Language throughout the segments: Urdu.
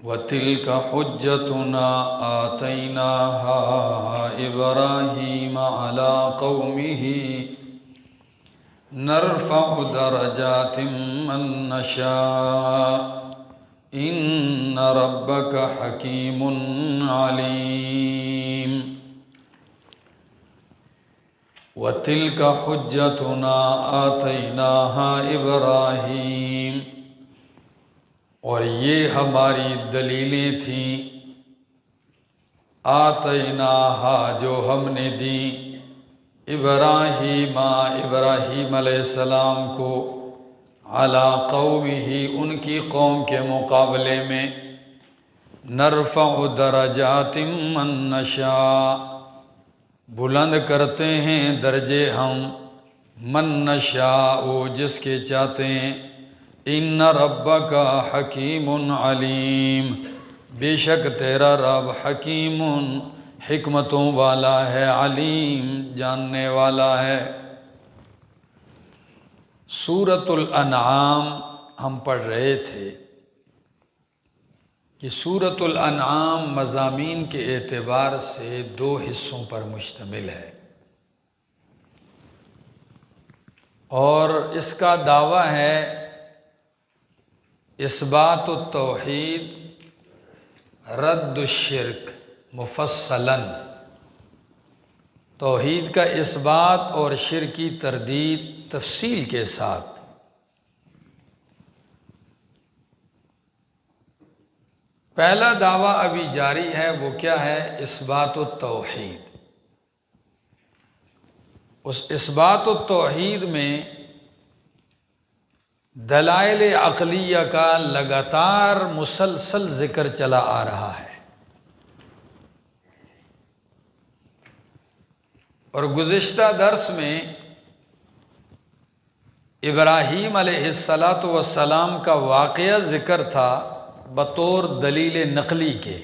وَتِلْكَ حُجَّتُنَا آتَيْنَاهَا إِبْرَاهِيمَ عَلَى قَوْمِهِ نَرْفَعُ دَرَجَاتٍ مَّن نَّشَاءُ إِنَّ رَبَّكَ حَكِيمٌ عَلِيمٌ وَتِلْكَ حُجَّتُنَا آتَيْنَاهَا إِبْرَاهِيمَ، اور یہ ہماری دلیلیں تھیں، آتیناہا جو ہم نے دی، ابراہیم علیہ السلام کو، علی قومہ ان کی قوم کے مقابلے میں، نرفع درجات من نشاء بلند کرتے ہیں درجے ہم، من نشاء جس کے چاہتے ہیں، ان ربک حکیم علیم بے شک تیرا رب حکیم حکمتوں والا ہے، علیم جاننے والا ہے۔ سورۃ الانعام ہم پڑھ رہے تھے کہ سورۃ الانعام مضامین کے اعتبار سے دو حصوں پر مشتمل ہے، اور اس کا دعویٰ ہے اثبات التوحید رد الشرک مفصلاً، توحید کا اثبات اور شرک کی تردید تفصیل کے ساتھ۔ پہلا دعویٰ ابھی جاری ہے، وہ کیا ہے؟ اثبات التوحید۔ اس اثبات التوحید میں دلائل عقلیہ کا لگاتار مسلسل ذکر چلا آ رہا ہے، اور گزشتہ درس میں ابراہیم علیہ السلام کا واقعہ ذکر تھا بطور دلیل نقلی کے۔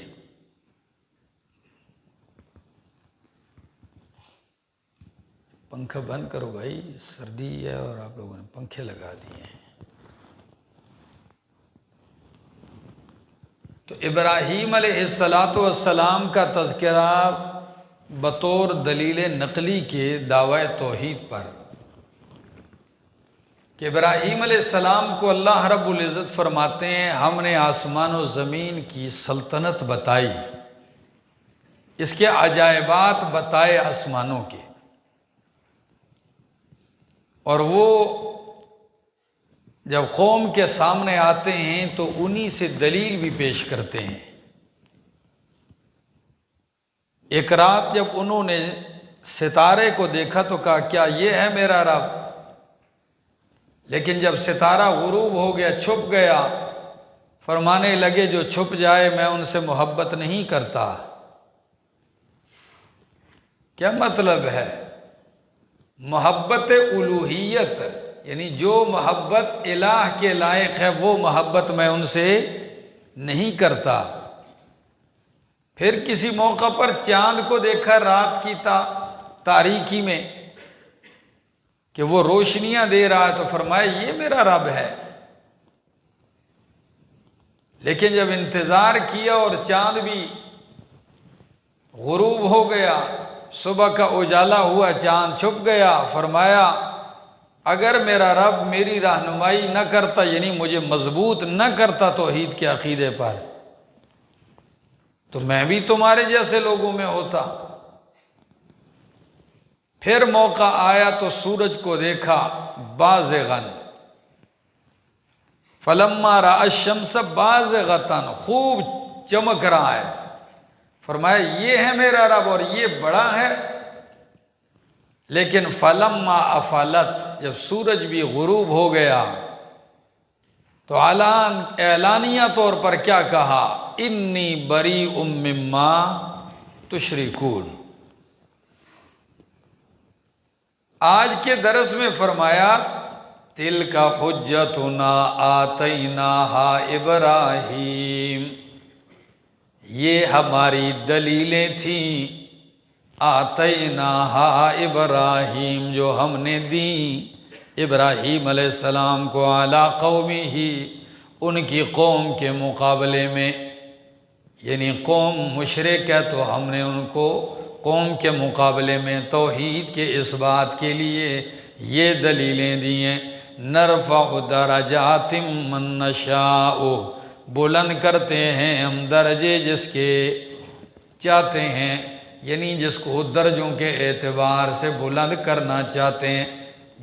پنکھا بند کرو بھائی، سردی ہے اور آپ لوگوں نے پنکھے لگا دیے ہیں۔ تو ابراہیم علیہ السلام کا تذکرہ بطور دلیل نقلی کے دعوی توحید پر، کہ ابراہیم علیہ السلام کو اللہ رب العزت فرماتے ہیں ہم نے آسمان و زمین کی سلطنت بتائی، اس کے عجائبات بتائے آسمانوں کے، اور وہ جب قوم کے سامنے آتے ہیں تو انہی سے دلیل بھی پیش کرتے ہیں۔ ایک رات جب انہوں نے ستارے کو دیکھا تو کہا کیا یہ ہے میرا رب؟ لیکن جب ستارہ غروب ہو گیا، چھپ گیا، فرمانے لگے جو چھپ جائے میں ان سے محبت نہیں کرتا۔ کیا مطلب ہے؟ محبت الوہیت، یعنی جو محبت الہ کے لائق ہے وہ محبت میں ان سے نہیں کرتا۔ پھر کسی موقع پر چاند کو دیکھا رات کی تاریکی میں کہ وہ روشنیاں دے رہا ہے تو فرمایا یہ میرا رب ہے۔ لیکن جب انتظار کیا اور چاند بھی غروب ہو گیا، صبح کا اجالا ہوا، چاند چھپ گیا، فرمایا اگر میرا رب میری رہنمائی نہ کرتا، یعنی مجھے مضبوط نہ کرتا توحید کے عقیدے پر، تو میں بھی تمہارے جیسے لوگوں میں ہوتا۔ پھر موقع آیا تو سورج کو دیکھا بازغاً، فلما رأى الشمس بازغۃ، خوب چمک رہا ہے، فرمایا یہ ہے میرا رب اور یہ بڑا ہے۔ لیکن فلما افلت، جب سورج بھی غروب ہو گیا تو اعلانیہ طور پر کیا کہا؟ انی بریء مما تشرکون۔ آج کے درس میں فرمایا تلک حجتنا آتیناہا ابراہیم، یہ ہماری دلیلیں تھیں، آتیناہا ابراہیم جو ہم نے دیں ابراہیم علیہ السلام کو، علی قومہ ان کی قوم کے مقابلے میں، یعنی قوم مشرک ہے تو ہم نے ان کو قوم کے مقابلے میں توحید کے اس بات کے لیے یہ دلیلیں دی ہیں، نرفع درجات من نشاء، بلند کرتے ہیں ہم درجے جس کے چاہتے ہیں، یعنی جس کو درجوں کے اعتبار سے بلند کرنا چاہتے ہیں،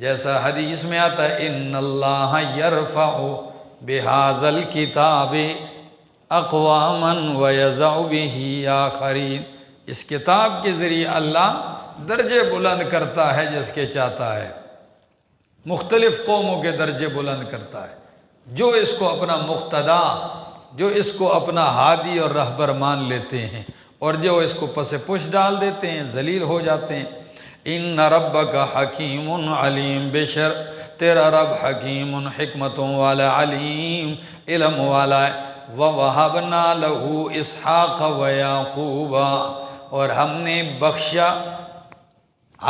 جیسا حدیث میں آتا ہے ان اللہ یرفع بہذا الکتاب اقواما ویضع بہ آخرین، اس کتاب کے ذریعے اللہ درجے بلند کرتا ہے جس کے چاہتا ہے، مختلف قوموں کے درجے بلند کرتا ہے، جو اس کو اپنا مقتدا، جو اس کو اپنا ہادی اور رہبر مان لیتے ہیں، اور جو اس کو پس پش ڈال دیتے ہیں، ذلیل ہو جاتے ہیں۔ ان ربک حکیم علیم، بے شر تیرا رب حکیم حکمتوں والا، علیم علم والا ہے۔ وَوَهَبْنَا لَهُ اسحاق وَيَعْقُوبَ، اور ہم نے بخشا،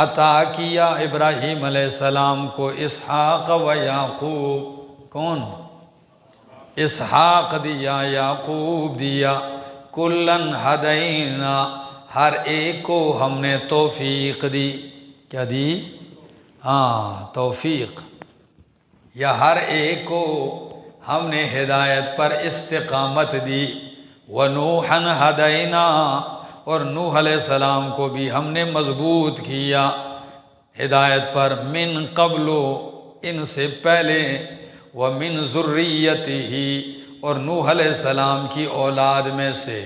عطا کیا ابراہیم علیہ السلام کو اسحاق و یعقوب، کون؟ اسحاق دیا، یعقوب دیا، کلن ہدینا، ہر ایک کو ہم نے توفیق دی، کیا دی؟ ہاں توفیق، یا ہر ایک کو ہم نے ہدایت پر استقامت دی۔ وَنُوحًا ہدینا، اور نوح علیہ السلام کو بھی ہم نے مضبوط کیا ہدایت پر، من قبل، ان سے پہلے، وَمِن ذُرِّيَّتِهِ، اور نوح علیہ السلام کی اولاد میں سے،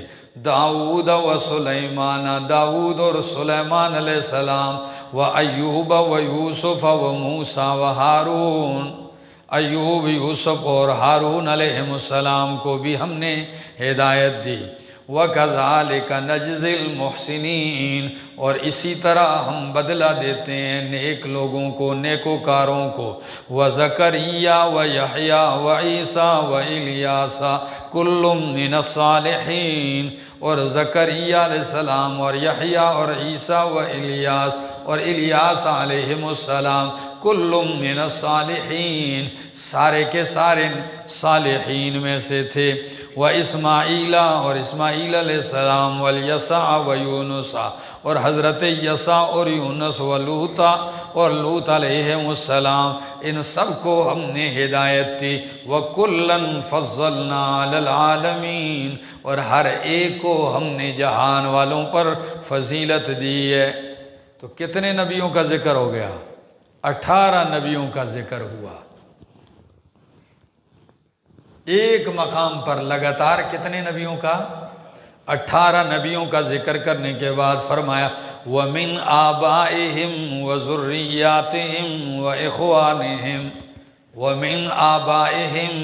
داؤد و سلیمان، داؤد اور سلیمان علیہ السلام، وَأَيُّوبَ وَيُوسُفَ وَمُوسَى وَهَارُونَ، ایوب، یوسف اور ہارون علیہ السلام کو بھی ہم نے ہدایت دی۔ وَكَذَلِكَ نَجْزِي الْمُحْسِنِينَ، اور اسی طرح ہم بدلہ دیتے ہیں نیک لوگوں کو، نیکوکاروں کو۔ وَزَكَرِيَّا وَيَحْيَا وَعِيسَى وَإِلْيَاسَ كُلٌّ مِّنَ الصَّالِحِينَ، اور زکریا علیہ السلام اور یحییٰ اور عیسیٰ و الیاس اور الیاس علیہ السلام، کل من الصالحین، سارے کے سارے صالحین میں سے تھے۔ وَإِسْمَاعِيلَ، اور اسماعیل علیہ السلام، وَالْيَسَعَ وَيُونُسَ، اور حضرت یسع اور یونس، وَلُوطَ، اور لوط علیہ السلام، ان سب کو ہم نے ہدایت دی۔ وَكُلًّا فَضَّلْنَا عَلَى الْعَالَمِينَ، اور ہر ایک کو ہم نے جہان والوں پر فضیلت دی ہے۔ تو کتنے نبیوں کا ذکر ہو گیا؟ 18 نبیوں کا ذکر ہوا۔ ایک مقام پر لگاتار کتنے نبیوں کا؟ 18 نبیوں کا ذکر کرنے کے بعد فرمایا وَمِنْ آبَائِهِمْ وَذُرِّيَّاتِهِمْ وَإِخْوَانِهِمْ، وَمِنْ آبَائِهِمْ،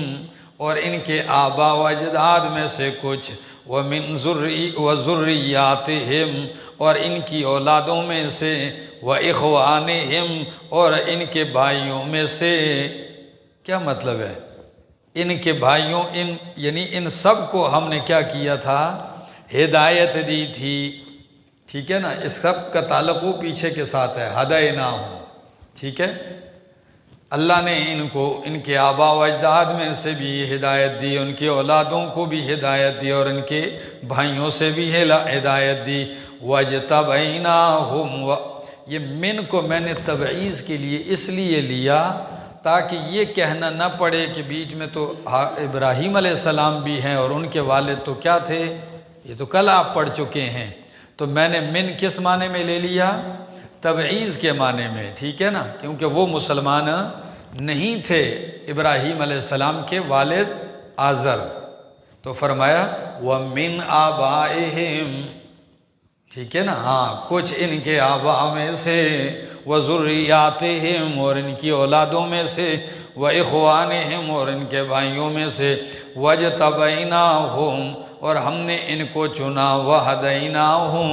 اور ان کے آبا و اجداد میں سے کچھ، وَذُرِّيَّاتِهِمْ، اور ان کی اولادوں میں سے، وَإِخْوَانِهِمْ، اور ان کے بھائیوں میں سے۔ کیا مطلب ہے؟ ان کے بھائیوں، یعنی ان سب کو ہم نے کیا کیا تھا؟ ہدایت دی تھی، ٹھیک ہے نا؟ اس سب کا تعلق وہ پیچھے کے ساتھ ہے، ہدیناہم، ٹھیک ہے؟ اللہ نے ان کو ان کے آبا و اجداد میں سے بھی ہدایت دی، ان کی اولادوں کو بھی ہدایت دی، اور ان کے بھائیوں سے بھی ہدایت دی۔ وَاجْتَبَيْنَاهُمْ، یہ من کو میں نے تبعیض کے لیے اس لیے لیا تاکہ یہ کہنا نہ پڑے کہ بیچ میں تو ابراہیم علیہ السلام بھی ہیں اور ان کے والد تو کیا تھے، یہ تو کل آپ پڑھ چکے ہیں۔ تو میں نے من کس معنی میں لے لیا؟ تبعیض کے معنی میں، ٹھیک ہے نا؟ کیونکہ وہ مسلمان نہیں تھے، ابراہیم علیہ السلام کے والد آزر، تو فرمایا وَمِنْ آبَائِهِمْ، ٹھیک ہے نا؟ ہاں، کچھ ان کے آبا میں سے، وَذُرِّيَّاتِهِمْ، اور ان کی اولادوں میں سے، وَإِخْوَانِهِمْ، اور ان کے بھائیوں میں سے، وَاجْتَبَيْنَاهُمْ، اور ہم نے ان کو چنا، وَهَدَيْنَاهُمْ،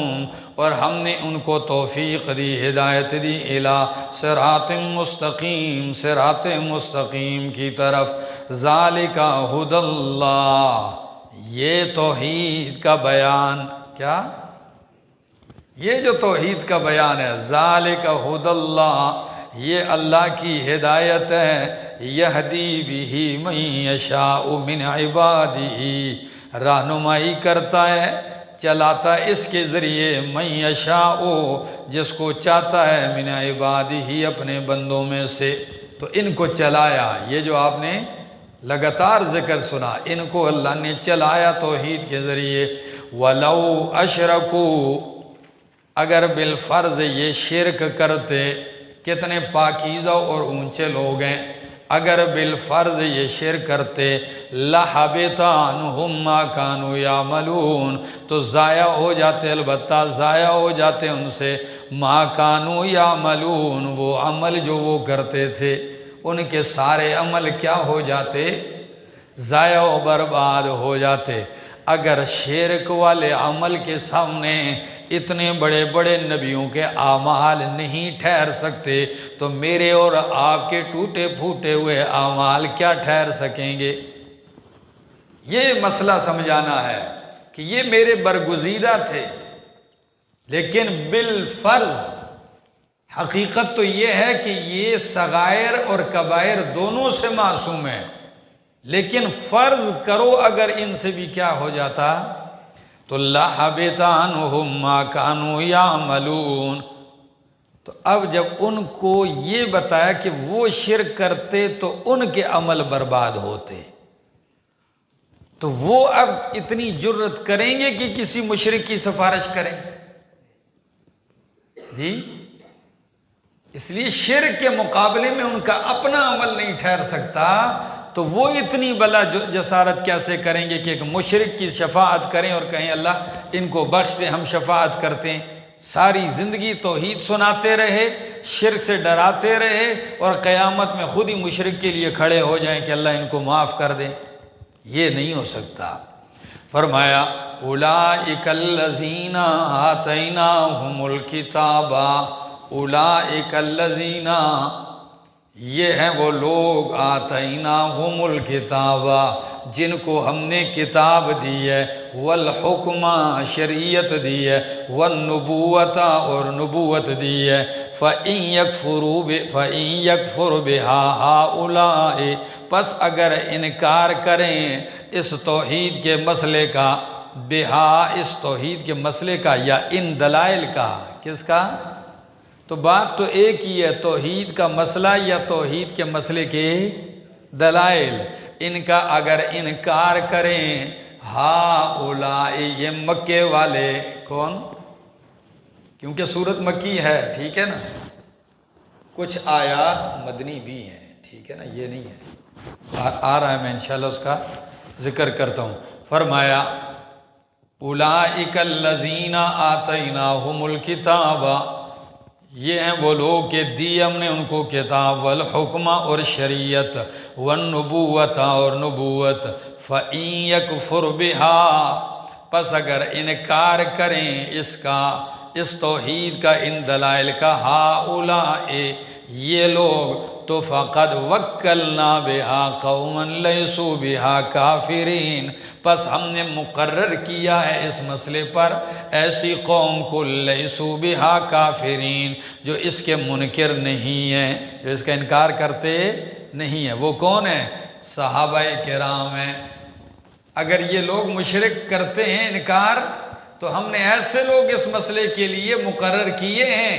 اور ہم نے ان کو توفیق دی، ہدایت دی، إِلَى صِرَاطٍ مستقیم، صراط مستقیم کی طرف۔ ذَلِكَ هُدَى اللَّهِ، یہ توحید کا بیان، کیا؟ یہ جو توحید کا بیان ہے، ذَلِكَ هُدَى اللَّهِ، یہ اللہ کی ہدایت ہے، يَهْدِي بِهِ مَن يَشَاءُ مِنْ عِبَادِهِ، رہنمائی کرتا ہے، چلاتا اس کے ذریعے من یشاء، جس کو چاہتا ہے، من عبادہ، اپنے بندوں میں سے۔ تو ان کو چلایا، یہ جو آپ نے لگاتار ذکر سنا، ان کو اللہ نے چلایا توحید کے ذریعے۔ وَلَوْ أَشْرَكُوا، اگر بالفرض یہ شرک کرتے، کتنے پاکیزہ اور اونچے لوگ ہیں، اگر بالفرض یہ شرک کرتے، لَحَبِطَ عَنْهُمْ مَا كَانُوا يَعْمَلُونَ، تو ضائع ہو جاتے، البتہ ضائع ہو جاتے ان سے، مَا كَانُوا يَعْمَلُونَ، وہ عمل جو وہ کرتے تھے، ان کے سارے عمل کیا ہو جاتے؟ ضائع و برباد ہو جاتے۔ اگر شرک والے عمل کے سامنے اتنے بڑے بڑے نبیوں کے اعمال نہیں ٹھہر سکتے، تو میرے اور آپ کے ٹوٹے پھوٹے ہوئے اعمال کیا ٹھہر سکیں گے؟ یہ مسئلہ سمجھانا ہے کہ یہ میرے برگزیدہ تھے، لیکن بالفرض حقیقت تو یہ ہے کہ یہ صغائر اور کبائر دونوں سے معصوم ہیں، لیکن فرض کرو اگر ان سے بھی کیا ہو جاتا، تو لَحَبِطَ عَنْهُمْ مَا كَانُوا يَعْمَلُونَ۔ تو اب جب ان کو یہ بتایا کہ وہ شرک کرتے تو ان کے عمل برباد ہوتے، تو وہ اب اتنی جرت کریں گے کہ کسی مشرک کی سفارش کریں؟ جی، اس لیے شرک کے مقابلے میں ان کا اپنا عمل نہیں ٹھہر سکتا، تو وہ اتنی بلا جسارت کیسے کریں گے کہ ایک مشرک کی شفاعت کریں اور کہیں اللہ ان کو بخش دے، ہم شفاعت کرتے ہیں۔ ساری زندگی توحید سناتے رہے، شرک سے ڈراتے رہے، اور قیامت میں خود ہی مشرک کے لیے کھڑے ہو جائیں کہ اللہ ان کو معاف کر دے، یہ نہیں ہو سکتا۔ فرمایا اولئک الذین آتیناہم الکتاب، اولئک الذین، یہ ہیں وہ لوگ، آتیناہم الکتاب، جن کو ہم نے کتاب دی ہے، والحکم، شریعت دی ہے، والنبوت، اور نبوت دی ہے، فَإِن يَكْفُرْ بِهَا هَؤُلَاءِ، پس اگر انکار کریں اس توحید کے مسئلے کا، بہا، اس توحید کے مسئلے کا، یا ان دلائل کا، کس کا؟ تو بات تو ایک ہی ہے، توحید کا مسئلہ یا توحید کے مسئلے کے دلائل، ان کا اگر انکار کریں، ہؤلاء، یہ مکے والے، کون؟ کیونکہ سورت مکی ہے، ٹھیک ہے نا، کچھ آیات مدنی بھی ہیں، ٹھیک ہے نا، یہ نہیں ہے، آ رہا ہے، میں انشاءاللہ اس کا ذکر کرتا ہوں۔ فرمایا اولئک الذین آتیناہم الکتاب، یہ ہیں وہ لوگ کہ دی ہم نے ان کو کتاب، والحکم، اور شریعت، والنبوت، اور نبوت، فَإِن يَكْفُرْ بِهَا، پس اگر انکار کریں اس کا، اس توحید کا، ان دلائل کا، ہؤلاء، یہ لوگ، تو فقد وکلنا بها قوما لیسوا بها کافرین، پس ہم نے مقرر کیا ہے اس مسئلے پر ایسی قوم کو، لیسوا بها کافرین، جو اس کے منکر نہیں ہیں، جو اس کا انکار کرتے نہیں ہیں۔ وہ کون ہیں؟ صحابہ کرام ہیں۔ اگر یہ لوگ مشرک کرتے ہیں انکار، تو ہم نے ایسے لوگ اس مسئلے کے لیے مقرر کیے ہیں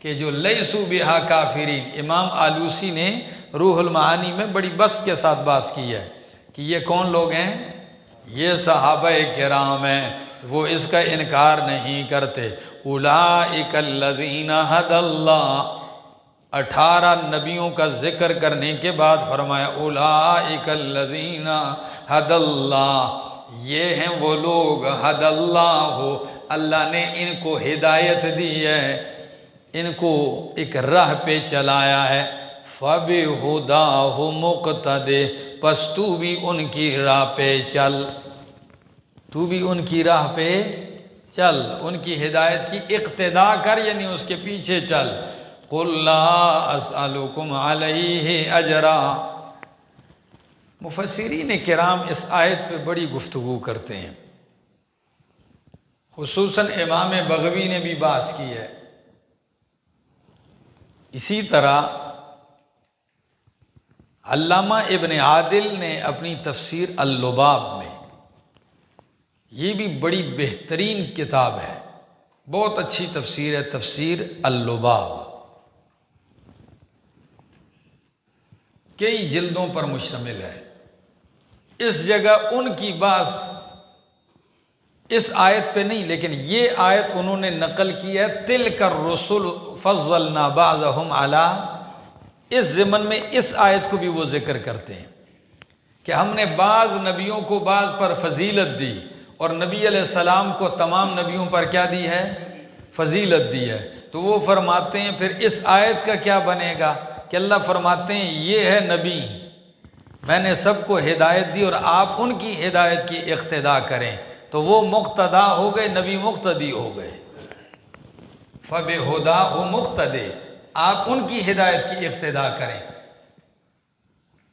کہ جو لیسوا بہا کافرین۔ امام آلوسی نے روح المعانی میں بڑی بسط کے ساتھ بات کی ہے کہ یہ کون لوگ ہیں؟ یہ صحابہ کرام ہیں، وہ اس کا انکار نہیں کرتے۔ اولئک الذین ھدی اللہ، 18 نبیوں کا ذکر کرنے کے بعد فرمایا اولئک الذین ھدی اللہ، یہ ہیں وہ لوگ، ھدی اللہ، اللہ نے ان کو ہدایت دی ہے، ان کو ایک راہ پہ چلایا ہے، فَبِہُدَاہُ مُقْتَدِہ، پس تو بھی ان کی راہ پہ چل، تو بھی ان کی راہ پہ چل، ان کی ہدایت کی اقتداء کر، یعنی اس کے پیچھے چل۔ قُلْ لَا أَسْأَلُكُمْ عَلَيْهِ أَجْرًا۔ مفسرین کرام اس آیت پہ بڑی گفتگو کرتے ہیں، خصوصاً امام بغوی نے بھی بحث کی ہے، اسی طرح علامہ ابن عادل نے اپنی تفسیر اللباب میں یہ بھی بڑی بہترین کتاب ہے، بہت اچھی تفسیر ہے، تفسیر اللباب، کئی جلدوں پر مشتمل ہے۔ اس جگہ ان کی بات اس آیت پہ نہیں، لیکن یہ آیت انہوں نے نقل کی ہے، تلک الرسل فضلنا بعضهم علی، اس ضمن میں اس آیت کو بھی وہ ذکر کرتے ہیں کہ ہم نے بعض نبیوں کو بعض پر فضیلت دی، اور نبی علیہ السلام کو تمام نبیوں پر کیا دی ہے؟ فضیلت دی ہے۔ تو وہ فرماتے ہیں پھر اس آیت کا کیا بنے گا کہ اللہ فرماتے ہیں یہ ہے نبی، میں نے سب کو ہدایت دی اور آپ ان کی ہدایت کی اقتداء کریں، تو وہ مقتدا ہو گئے، نبی مقتدی ہو گئے۔ فَبِهُدَاهُ مُقْتَدِي، آپ ان کی ہدایت کی اقتداء کریں۔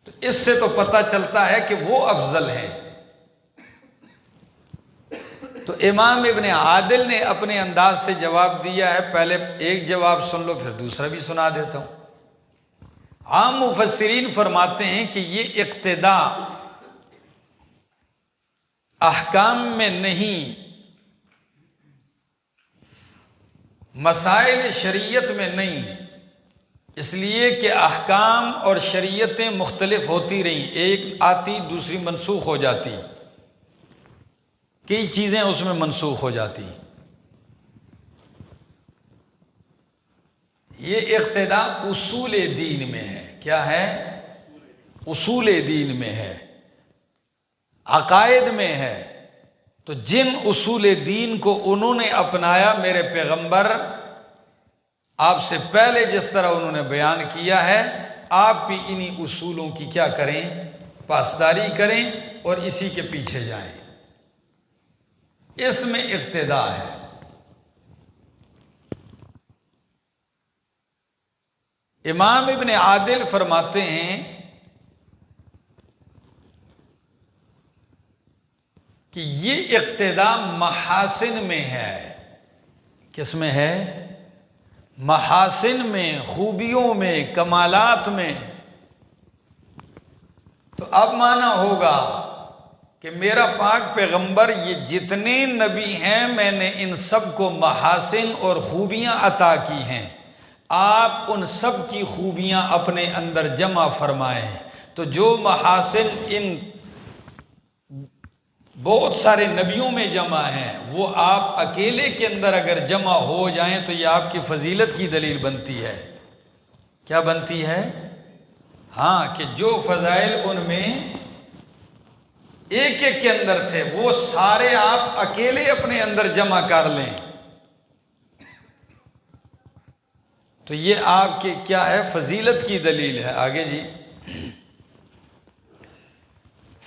تو اس سے تو پتہ چلتا ہے کہ وہ افضل ہیں۔ تو امام ابن عادل نے اپنے انداز سے جواب دیا ہے، پہلے ایک جواب سن لو پھر دوسرا بھی سنا دیتا ہوں۔ عام مفسرین فرماتے ہیں کہ یہ اقتداء احکام میں نہیں، مسائل شریعت میں نہیں، اس لیے کہ احکام اور شریعتیں مختلف ہوتی رہیں، ایک آتی دوسری منسوخ ہو جاتی، کئی چیزیں اس میں منسوخ ہو جاتی۔ یہ اقتداء اصول دین میں ہے۔ کیا ہے؟ اصول دین میں ہے، عقائد میں ہے۔ تو جن اصول دین کو انہوں نے اپنایا، میرے پیغمبر آپ سے پہلے جس طرح انہوں نے بیان کیا ہے، آپ بھی انہی اصولوں کی کیا کریں؟ پاسداری کریں اور اسی کے پیچھے جائیں۔ اس میں اقتداء ہے۔ امام ابن عادل فرماتے ہیں کہ یہ اقتداء محاسن میں ہے۔ کس میں ہے؟ محاسن میں، خوبیوں میں، کمالات میں۔ تو اب معنی ہوگا کہ میرا پاک پیغمبر یہ جتنے نبی ہیں میں نے ان سب کو محاسن اور خوبیاں عطا کی ہیں، آپ ان سب کی خوبیاں اپنے اندر جمع فرمائیں۔ تو جو محاسن ان بہت سارے نبیوں میں جمع ہیں، وہ آپ اکیلے کے اندر اگر جمع ہو جائیں تو یہ آپ کی فضیلت کی دلیل بنتی ہے۔ کیا بنتی ہے؟ ہاں، کہ جو فضائل ان میں ایک ایک کے اندر تھے وہ سارے آپ اکیلے اپنے اندر جمع کر لیں تو یہ آپ کی کیا ہے؟ فضیلت کی دلیل ہے۔ آگے جی،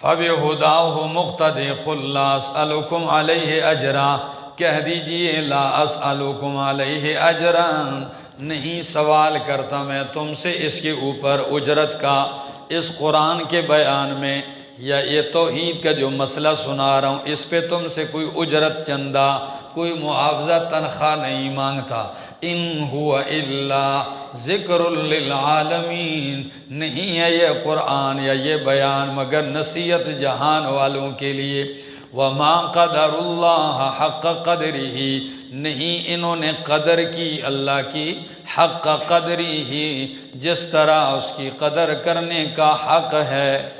فَبِهُدَاهُ مُقْتَدِي قُلْ لَا أَسْأَلُكُمْ عَلَيْهِ أَجْرًا، کہہ دیجئے لا أَسْأَلُكُمْ عَلَيْهِ أَجْرًا، نہیں سوال کرتا میں تم سے اس کے اوپر اجرت کا، اس قرآن کے بیان میں یا یہ توحید کا جو مسئلہ سنا رہا ہوں اس پہ تم سے کوئی اجرت چندہ، کوئی معاوضہ تنخواہ نہیں مانگتا۔ ان هو الا ذکر للعالمین، نہیں ہے یہ قرآن یا یہ بیان مگر نصیحت جہان والوں کے لیے۔ وما قدر اللہ حق قدرہ، نہیں انہوں نے قدر کی اللہ کی حق قدرہ، جس طرح اس کی قدر کرنے کا حق ہے۔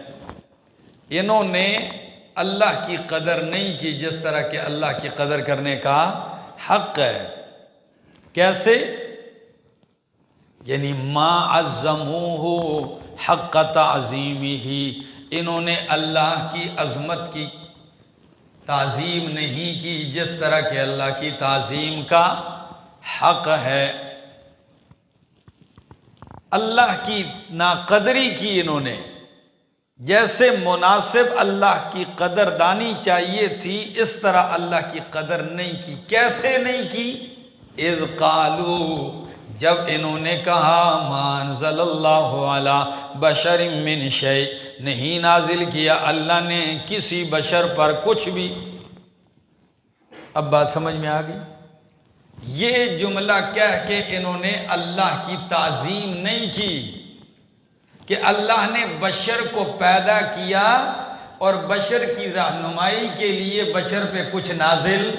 انہوں نے اللہ کی قدر نہیں کی جس طرح کہ اللہ کی قدر کرنے کا حق ہے۔ کیسے؟ یعنی ما عظموہ حق تعظیمہ، انہوں نے اللہ کی عظمت کی تعظیم نہیں کی جس طرح کہ اللہ کی تعظیم کا حق ہے۔ اللہ کی ناقدری کی انہوں نے، جیسے مناسب اللہ کی قدردانی چاہیے تھی اس طرح اللہ کی قدر نہیں کی۔ کیسے نہیں کی؟ اذ قالوا، جب انہوں نے کہا ما انزل اللہ علی بشر من شیء، نہیں نازل کیا اللہ نے کسی بشر پر کچھ بھی۔ اب بات سمجھ میں آ گئی؟ یہ جملہ کہہ کے انہوں نے اللہ کی تعظیم نہیں کی کہ اللہ نے بشر کو پیدا کیا اور بشر کی رہنمائی کے لیے بشر پہ کچھ نازل،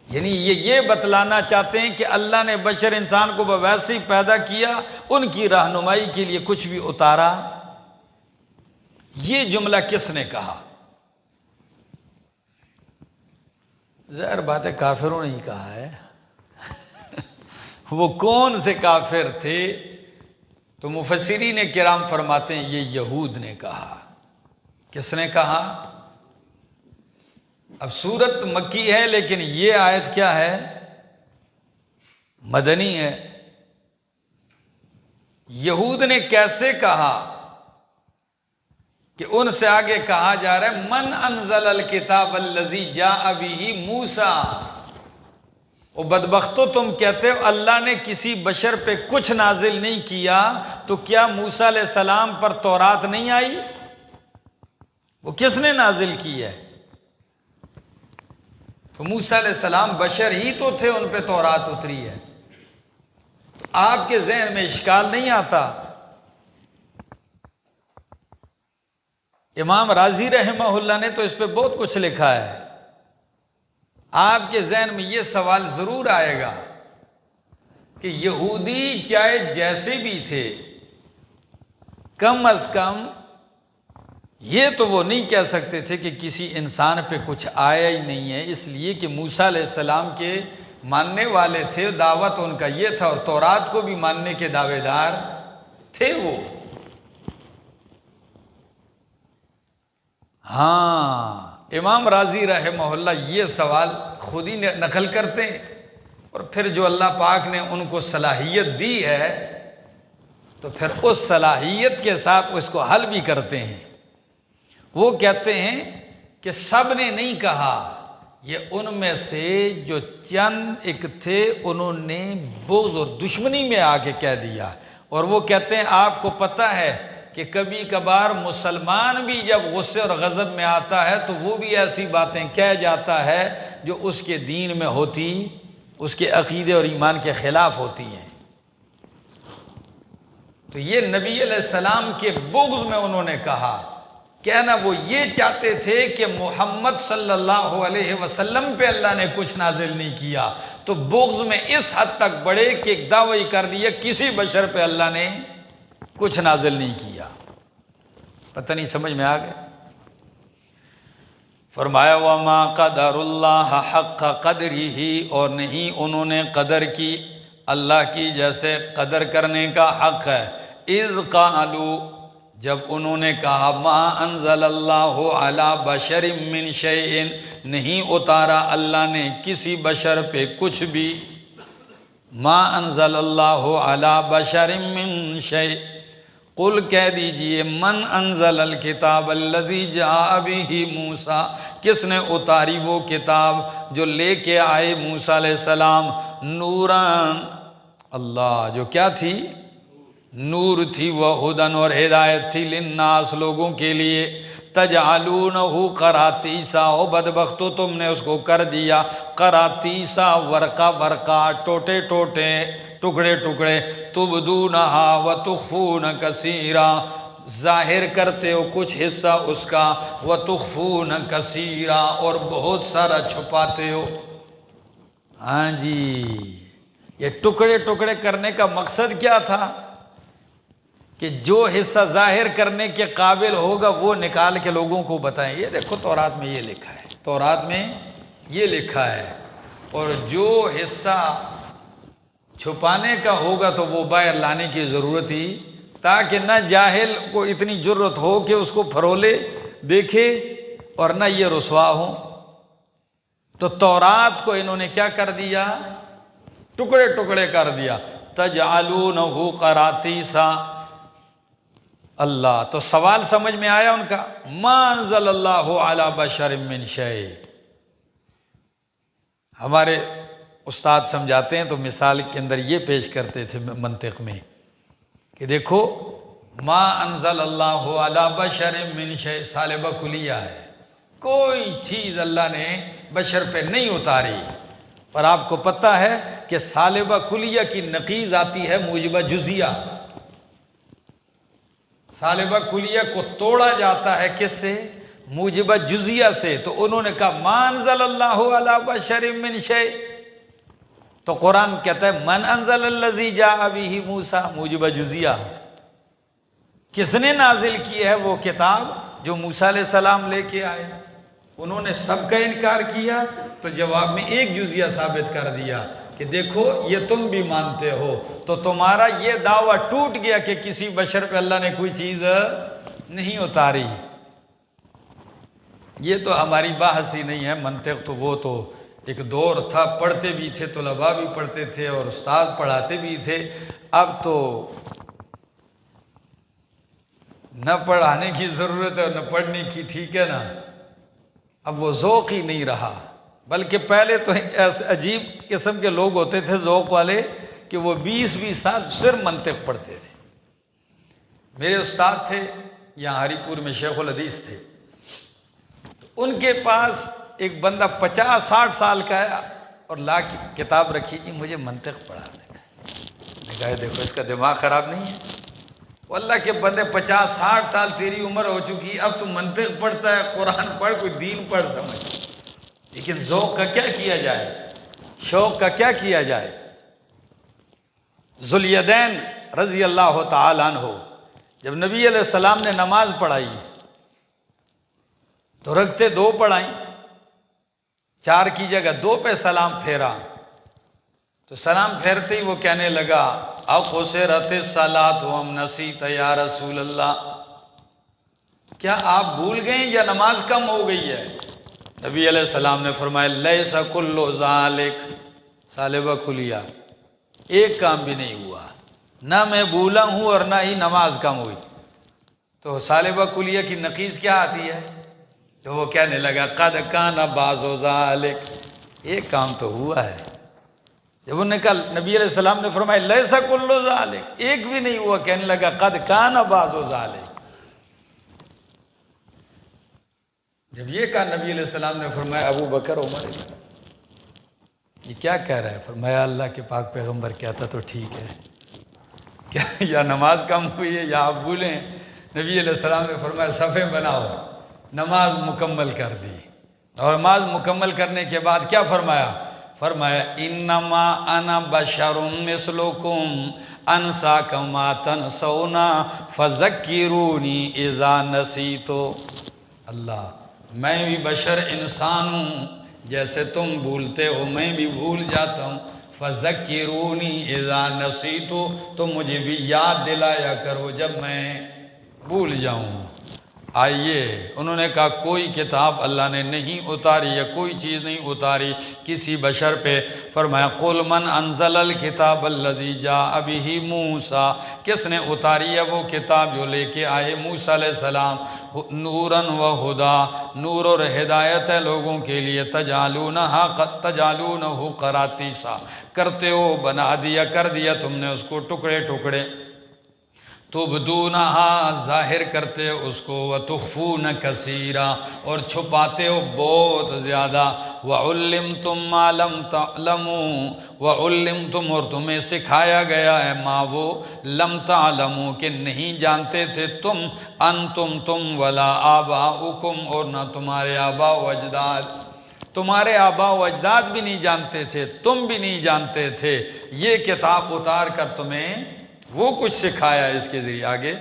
یعنی یہ بتلانا چاہتے ہیں کہ اللہ نے بشر انسان کو ویسے ہی پیدا کیا، ان کی رہنمائی کے لیے کچھ بھی اتارا۔ یہ جملہ کس نے کہا؟ ظاہر بات ہے کافروں نے ہی کہا ہے۔ وہ کون سے کافر تھے؟ تو مفسرین کرام فرماتے ہیں یہ یہود نے کہا۔ کس نے کہا؟ اب سورت مکی ہے لیکن یہ آیت کیا ہے؟ مدنی ہے۔ یہود نے کیسے کہا کہ ان سے آگے کہا جا رہا ہے من انزل الکتاب الذی جاء بہ موسیٰ۔ او بدبختو، تم کہتے ہو اللہ نے کسی بشر پہ کچھ نازل نہیں کیا، تو کیا موسیٰ علیہ السلام پر تورات نہیں آئی؟ وہ کس نے نازل کی ہے؟ تو موسیٰ علیہ السلام بشر ہی تو تھے، ان پہ تورات اتری ہے۔ تو آپ کے ذہن میں اشکال نہیں آتا؟ امام راضی رحمہ اللہ نے تو اس پہ بہت کچھ لکھا ہے۔ آپ کے ذہن میں یہ سوال ضرور آئے گا کہ یہودی چاہے جیسے بھی تھے، کم از کم یہ تو وہ نہیں کہہ سکتے تھے کہ کسی انسان پہ کچھ آیا ہی نہیں ہے، اس لیے کہ موسیٰ علیہ السلام کے ماننے والے تھے، دعوت ان کا یہ تھا، اور تورات کو بھی ماننے کے دعوے دار تھے وہ۔ ہاں، امام راضی رحمہ اللہ یہ سوال خود ہی نقل کرتے ہیں، اور پھر جو اللہ پاک نے ان کو صلاحیت دی ہے تو پھر اس صلاحیت کے ساتھ اس کو حل بھی کرتے ہیں۔ وہ کہتے ہیں کہ سب نے نہیں کہا، یہ ان میں سے جو چند ایک تھے انہوں نے بغض اور دشمنی میں آ کے کہہ دیا، اور وہ کہتے ہیں آپ کو پتہ ہے کہ کبھی کبھار مسلمان بھی جب غصے اور غضب میں آتا ہے تو وہ بھی ایسی باتیں کہہ جاتا ہے جو اس کے دین میں ہوتی، اس کے عقیدے اور ایمان کے خلاف ہوتی ہیں۔ تو یہ نبی علیہ السلام کے بغض میں انہوں نے کہا، کہنا وہ یہ چاہتے تھے کہ محمد صلی اللہ علیہ وسلم پہ اللہ نے کچھ نازل نہیں کیا، تو بغض میں اس حد تک بڑھے کہ ایک دعوی کر دیا کسی بشر پہ اللہ نے کچھ نازل نہیں کیا۔ پتہ نہیں سمجھ میں آ گیا؟ فرمایا وَمَا قَدَرُ اللَّهَ حَقَّ قَدْرِهِ، اور نہیں انہوں نے قدر کی اللہ کی جیسے قدر کرنے کا حق ہے۔ اِذْ قَالُوا، جب انہوں نے کہا مَا أَنزَلَ اللَّهُ عَلَى بَشَرٍ مِّن شَيْءٍ، نہیں اتارا اللہ نے کسی بشر پہ کچھ بھی، مَا أَنزَلَ اللَّهُ عَلَى بَشَرٍ مِّن شَيْءٍ، قل کہہ دیجئے من انزل الکتاب الذی جاء بہ موسیٰ، کس نے اتاری وہ کتاب جو لے کے آئے موسیٰ علیہ السلام، نوران، اللہ جو کیا تھی؟ نور تھی، وہدن اور ہدایت تھی، للناس لوگوں کے لیے، تجعلونہ قراطیسا، او بدبختو تم نے اس کو کر دیا قراطیسا، ورقہ ورقہ، ٹوٹے ٹوٹے، ٹکڑے ٹکڑے، تبدونہا وتخفون کثیرا، ظاہر کرتے ہو کچھ حصہ اس کا، وتخفون کثیرا، اور بہت سارا چھپاتے ہو۔ ہاں جی، یہ ٹکڑے ٹکڑے کرنے کا مقصد کیا تھا؟ کہ جو حصہ ظاہر کرنے کے قابل ہوگا وہ نکال کے لوگوں کو بتائیں، یہ دیکھو تورات میں یہ لکھا ہے، تورات میں یہ لکھا ہے، اور جو حصہ چھپانے کا ہوگا تو وہ باہر لانے کی ضرورت ہی، تاکہ نہ جاہل کو اتنی جرت ہو کہ اس کو فرولے دیکھے، اور نہ یہ رسوا ہو۔ تو تورات کو انہوں نے کیا کر دیا؟ ٹکڑے ٹکڑے کر دیا، تجعلونہ قراطیسا، اللہ۔ تو سوال سمجھ میں آیا ان کا؟ ما انزل اللہ علی بشر من شیء۔ ہمارے استاد سمجھاتے ہیں تو مثال کے اندر یہ پیش کرتے تھے منطق میں کہ دیکھو ما انزل اللہ علی بشر من شیء سالبہ کلیہ ہے، کوئی چیز اللہ نے بشر پہ نہیں اتاری، پر آپ کو پتہ ہے کہ سالبہ کلیہ کی نقیض آتی ہے موجبہ جزیہ۔ سالبہ کلیہ کو توڑا جاتا ہے کس سے؟ موجبہ جزیہ سے۔ تو انہوں نے کہا ما انزل اللہ علی بشر من شیء، تو قرآن کہتا ہے من انزل الذی جاء بہ موسیٰ، موجبہ جزیہ، کس نے نازل کی ہے وہ کتاب جو موسیٰ علیہ السلام لے کے آئے؟ انہوں نے سب کا انکار کیا، تو جواب میں ایک جزیہ ثابت کر دیا کہ دیکھو یہ تم بھی مانتے ہو، تو تمہارا یہ دعویٰ ٹوٹ گیا کہ کسی بشر پہ اللہ نے کوئی چیز نہیں اتاری۔ یہ تو ہماری بحث ہی نہیں ہے، منطق تو وہ تو ایک دور تھا، پڑھتے بھی تھے، طلباء بھی پڑھتے تھے اور استاد پڑھاتے بھی تھے۔ اب تو نہ پڑھانے کی ضرورت ہے اور نہ پڑھنے کی، ٹھیک ہے نا؟ اب وہ ذوق ہی نہیں رہا، بلکہ پہلے تو ایسے عجیب قسم کے لوگ ہوتے تھے ذوق والے کہ وہ 20-20 سال صرف منطق پڑھتے تھے۔ میرے استاد تھے یہاں ہری پور میں، شیخ الحدیث تھے، ان کے پاس ایک بندہ 50-60 سال کا ہے اور لا کی کتاب رکھی، جی مجھے منطق پڑھانے کا ہے۔ میں کہا دیکھو اس کا دماغ خراب نہیں ہے، وہ اللہ کے بندے 50-60 سال تیری عمر ہو چکی، اب تو منطق پڑھتا ہے، قرآن پڑھ، کوئی دین پڑھ سمجھ۔ لیکن ذوق کا کیا کیا جائے، شوق کا کیا کیا جائے۔ ذوالیدین رضی اللہ تعالیٰ عنہ جب نبی علیہ السلام نے نماز پڑھائی تو رکعتیں 2 پڑھائیں، 4 کی جگہ 2 پہ سلام پھیرا، تو سلام پھیرتے ہی وہ کہنے لگا اقصرت الصلاۃ وام نسیت یا رسول اللہ، کیا آپ بھول گئے یا نماز کم ہو گئی ہے؟ نبی علیہ السلام نے فرمایا لیس کل ذالک، سالبہ کلیہ ایک کام بھی نہیں ہوا، نہ میں بھولا ہوں اور نہ ہی نماز کم ہوئی۔ تو سالبہ کلیہ کی نقیض کیا آتی ہے؟ تو وہ کہنے لگا قد کان بعض ذالک، ایک کام تو ہوا ہے۔ جب انہوں نے کہا، نبی علیہ السلام نے فرمایا لیس کل ذالک، ایک بھی نہیں ہوا، کہنے لگا قد کان بعض ذالک۔ جب یہ کہا نبی علیہ السلام نے فرمایا ابو بکر عمر یہ کیا کہہ رہا ہے؟ فرمایا اللہ کے پاک پیغمبر کہتا تو ٹھیک ہے، کیا یا نماز کم ہوئی ہے یا آپ بھولیں؟ نبی علیہ السلام نے فرمایا صفیں بناؤ، نماز مکمل کر دی، اور نماز مکمل کرنے کے بعد کیا فرمایا؟ فرمایا انما انا بشر مثلکم انسا کما تنسونا فذکرونی اذا نسیتو، اللہ میں بھی بشر انسان ہوں، جیسے تم بھولتے ہو میں بھی بھول جاتا ہوں، فذکرونی اذا نسیتو، تو مجھے بھی یاد دلایا کرو جب میں بھول جاؤں۔ آئیے انہوں نے کہا کوئی کتاب اللہ نے نہیں اتاری یا کوئی چیز نہیں اتاری کسی بشر پہ۔ فرمایا قل من انزل الکتاب الذی جاء بہ موسیٰ، کس نے اتاری ہے وہ کتاب جو لے کے آئے موسیٰ علیہ السلام، نوراً و ہدا، نور اور ہدایت ہے لوگوں کے لیے، تجعلونہ قراطیسا، کرتے ہو بنا دیا، کر دیا تم نے اس کو ٹکڑے ٹکڑے، تبدونہا ظاہر کرتے ہو اس کو، وتخفون کثیرا اور چھپاتے ہو بہت زیادہ، وعلمتم ما لم تعلموا، وعلمتم اور تمہیں سکھایا گیا ہے ما وہ لم تعلموا کہ نہیں جانتے تھے تم، انتم تم ولا آباؤکم اور نہ تمہارے آباء و اجداد، تمہارے آباء و اجداد بھی نہیں جانتے تھے، تم بھی نہیں جانتے تھے، یہ کتاب اتار کر تمہیں وہ کچھ سکھایا اس کے ذریعے۔ آگے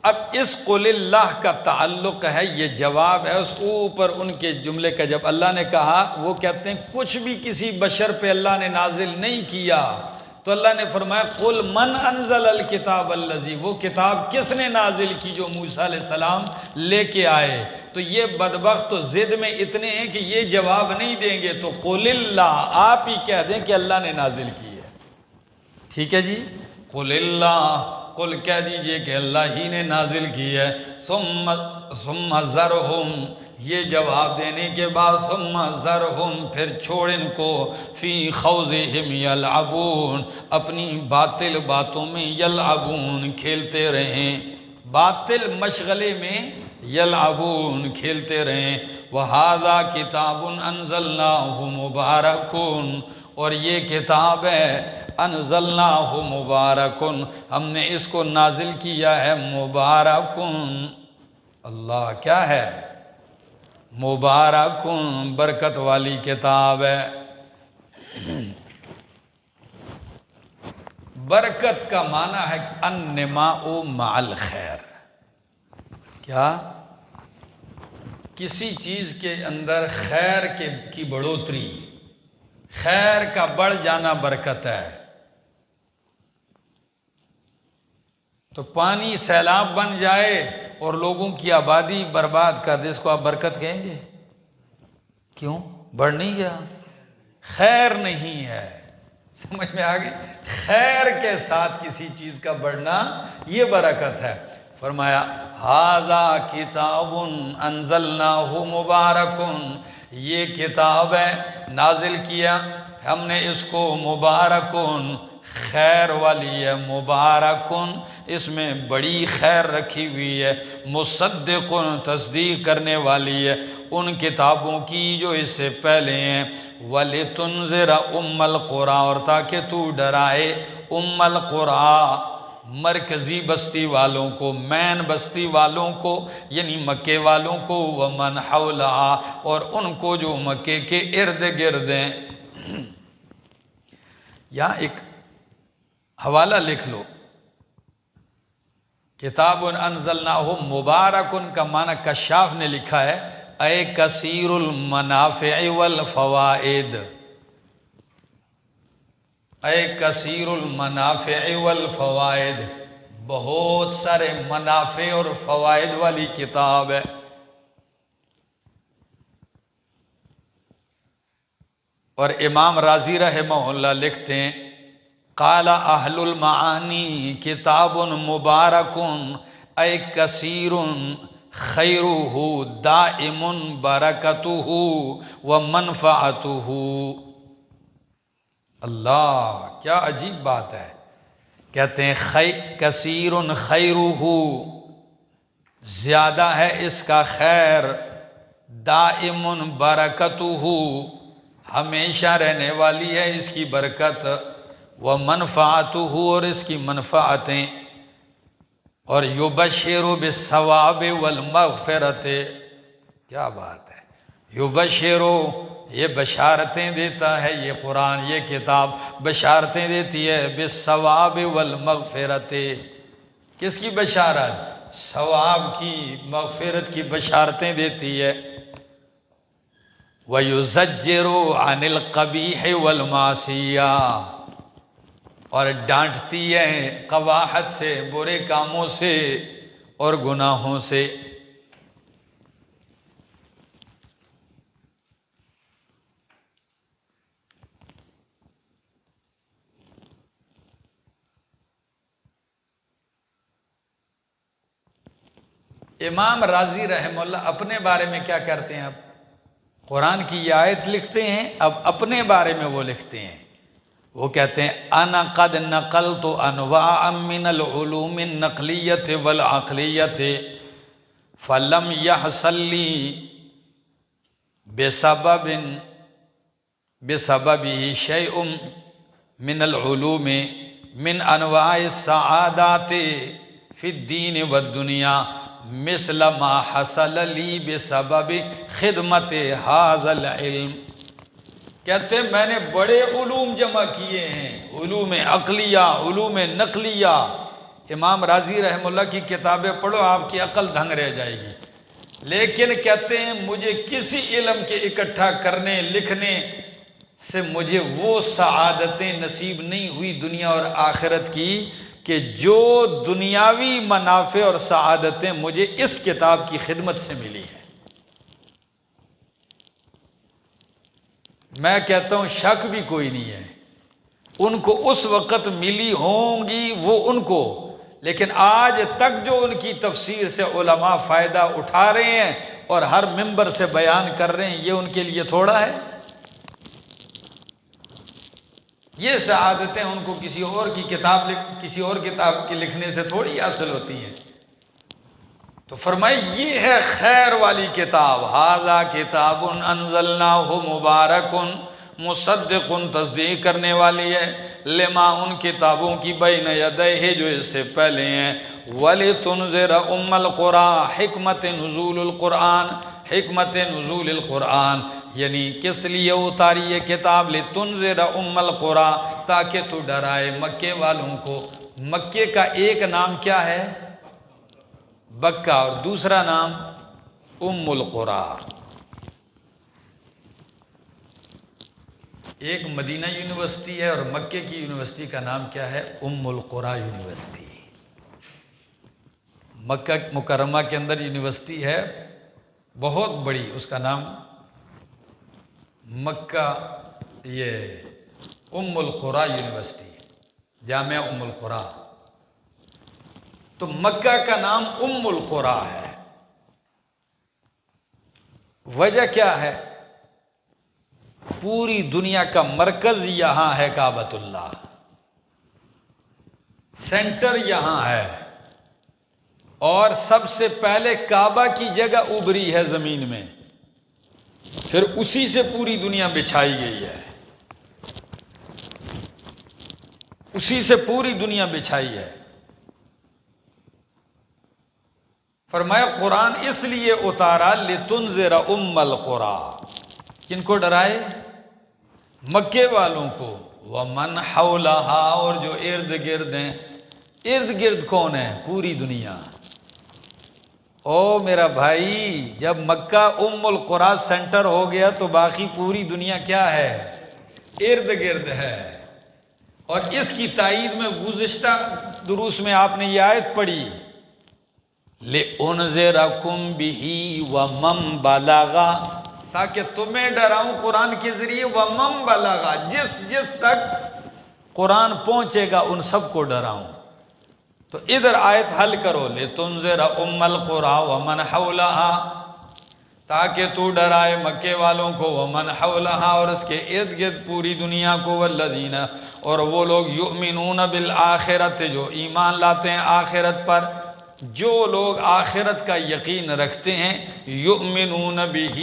اب اس قل اللہ کا تعلق ہے، یہ جواب ہے اس اوپر ان کے جملے کا۔ جب اللہ نے کہا، وہ کہتے ہیں کچھ بھی کسی بشر پہ اللہ نے نازل نہیں کیا، تو اللہ نے فرمایا قل من انزل الکتاب الذی، وہ کتاب کس نے نازل کی جو موسیٰ علیہ السلام لے کے آئے۔ تو یہ بدبخت تو ضد میں اتنے ہیں کہ یہ جواب نہیں دیں گے، تو قل اللہ، آپ ہی کہہ دیں کہ اللہ نے نازل کی ہے، ٹھیک ہے جی؟ قل اللہ، قل کہہ دیجئے کہ اللہ ہی نے نازل کی ہے، ثم ذرہم، یہ جواب دینے کے بعد ثم ذرہم، پھر چھوڑ ان کو، فی خوضہم یلعبون، اپنی باطل باتوں میں یلعبون، کھیلتے رہیں، باطل مشغلے میں یلعبون کھیلتے رہیں، وہذا کتاب انزلناہ مبارک، اور یہ کتاب ہے انزلناہ مبارک، ہم نے اس کو نازل کیا ہے مبارک، اللہ کیا ہے؟ مبارک، برکت والی کتاب ہے۔ برکت کا معنی ہے النماء مع الخیر، کیا؟ کسی چیز کے اندر خیر کی بڑھوتری، خیر کا بڑھ جانا برکت ہے۔ تو پانی سیلاب بن جائے اور لوگوں کی آبادی برباد کر دے، اس کو آپ برکت کہیں گے؟ کیوں؟ بڑھ نہیں گیا، خیر نہیں ہے۔ سمجھ میں آ گئی؟ خیر کے ساتھ کسی چیز کا بڑھنا یہ برکت ہے۔ فرمایا ھذا کتاب انزلناہ مبارک، یہ کتاب ہے نازل کیا ہم نے اس کو مبارکن، خیر والی ہے، مبارکن اس میں بڑی خیر رکھی ہوئی ہے، مصدقن تصدیق کرنے والی ہے ان کتابوں کی جو اس سے پہلے ہیں، وَلِتُنذِرَ أُمَّ الْقُرَىٰ، اور تاکہ تو ڈرائے ام القریٰ، مرکزی بستی والوں کو، مین بستی والوں کو یعنی مکے والوں کو، وَمَنْ حَوْلَهَا، اور ان کو جو مکے کے ارد گرد ہیں۔ یہاں ایک حوالہ لکھ لو، کتاب انزلناہ مبارکن کا معنی کشاف نے لکھا ہے اے کثیر المنافع والفوائد، اے کثیر المنافع والفوائد، بہت سارے منافع اور فوائد والی کتاب ہے۔ اور امام رازی رحمہ اللہ لکھتے ہیں قال اہل المعانی کتاب مبارک اے کثیر خیرہ دائم برکتہ ومنفعتہ۔ اللہ کیا عجیب بات ہے، کہتے ہیں کثیر خیرہ، زیادہ ہے اس کا خیر، دائم برکتہ، ہمیشہ رہنے والی ہے اس کی برکت، ومنفعتہ، اور اس کی منفعتیں، اور یبشر بالثواب والمغفرت، کیا بات ہے، یبشر، یہ بشارتیں دیتا ہے، یہ قرآن یہ کتاب بشارتیں دیتی ہے، بالثواب والمغفرت، کس کی بشارت؟ ثواب کی، مغفرت کی بشارتیں دیتی ہے، وَيُزَجِّرُ عَنِ الْقَبِيحِ وَالْمَعْصِيَّةِ، اور ڈانٹتی ہے قباحت سے، برے کاموں سے اور گناہوں سے۔ امام رازی رحمہ اللہ اپنے بارے میں کیا کرتے ہیں؟ اب قرآن کی یہ آیت لکھتے ہیں، اب اپنے بارے میں وہ لکھتے ہیں، وہ کہتے ہیں انا قد نقلت انواعا من العلوم النقلیۃ والعقلیۃ فلم یحصل لی بسببہ شیء من العلوم من انواع السعادات فی الدین والدنیا مثل ما حصل لی بسبب خدمت ھذا العلم۔ کہتے ہیں میں نے بڑے علوم جمع کیے ہیں، علوم عقلیہ، علوم نقلیہ۔ امام رازی رحمہ اللہ کی کتابیں پڑھو آپ کی عقل دھنگ رہ جائے گی، لیکن کہتے ہیں مجھے کسی علم کے اکٹھا کرنے لکھنے سے مجھے وہ سعادتیں نصیب نہیں ہوئی دنیا اور آخرت کی کہ جو دنیاوی منافع اور سعادتیں مجھے اس کتاب کی خدمت سے ملی ہیں۔ میں کہتا ہوں شک بھی کوئی نہیں ہے، ان کو اس وقت ملی ہوں گی وہ ان کو، لیکن آج تک جو ان کی تفسیر سے علماء فائدہ اٹھا رہے ہیں اور ہر ممبر سے بیان کر رہے ہیں، یہ ان کے لیے تھوڑا ہے؟ یہ سعادتیں ان کو کسی اور کی کتاب کے لکھنے سے تھوڑی حاصل ہوتی ہیں۔ تو فرمائے یہ ہے خیر والی کتاب، ھذا کتاب انزلناہ مبارک مصدق، تصدیق کرنے والی ہے، لما ان کتابوں کی بین یدیہ جو اس سے پہلے ہیں، وَلِتُنذِرَ أُمَّ الْقُرَىٰ، حکمت نزول القرآن، حکمت نزول القرآن یعنی کس لیے اتاری یہ کتاب، لِتُنذِرَ أُمَّ الْقُرَىٰ، تاکہ تو ڈرائے مکے والوں کو۔ مکے کا ایک نام کیا ہے؟ بکہ، اور دوسرا نام ام القریٰ۔ ایک مدینہ یونیورسٹی ہے اور مکے کی یونیورسٹی کا نام کیا ہے؟ ام القریٰ یونیورسٹی۔ مکہ مکرمہ کے اندر یونیورسٹی ہے بہت بڑی، اس کا نام مکہ یہ ام القریٰ یونیورسٹی، جامعہ ام القریٰ۔ تو مکہ کا نام ام القریٰ ہے، وجہ کیا ہے؟ پوری دنیا کا مرکز یہاں ہے، کعبۃ اللہ، سینٹر یہاں ہے، اور سب سے پہلے کعبہ کی جگہ ابھری ہے زمین میں، پھر اسی سے پوری دنیا بچھائی گئی ہے، اسی سے پوری دنیا بچھائی ہے۔ فرمایا قرآن اس لیے اتارا لِتُنذِرَ أُمَّ الْقُرَىٰ، کن کو ڈرائے؟ مکے والوں کو، وَمَنْ حَوْلَهَا، اور جو ارد گرد ہیں۔ ارد گرد کون ہے؟ پوری دنیا۔ او میرا بھائی، جب مکہ ام القریٰ سینٹر ہو گیا تو باقی پوری دنیا کیا ہے؟ ارد گرد ہے۔ اور اس کی تائید میں گزشتہ دروس میں آپ نے یہ آیت پڑھی، لِأُنذِرَكُمْ بِهِ وَمَنْ بَلَغَ، تاکہ تمہیں ڈراؤں قرآن کے ذریعے، وَمَنْ بَلَغَ، جس تک قرآن پہنچے گا ان سب کو ڈراؤں۔ تو ادھر آیت حل کرو، لِتُنذِرَ أُمَّ الْقُرَىٰ وَمَنْ حَوْلَهَا، تاکہ تو ڈرائے مکے والوں کو، وَمَنْ حَوْلَهَا، اور اس کے ارد گرد پوری دنیا کو، وَالَّذِينَ، اور وہ لوگ، يُؤْمِنُونَ بِالْآخِرَةِ، جو ایمان لاتے ہیں آخرت پر، جو لوگ آخرت کا یقین رکھتے ہیں، یؤمنون بِهِ،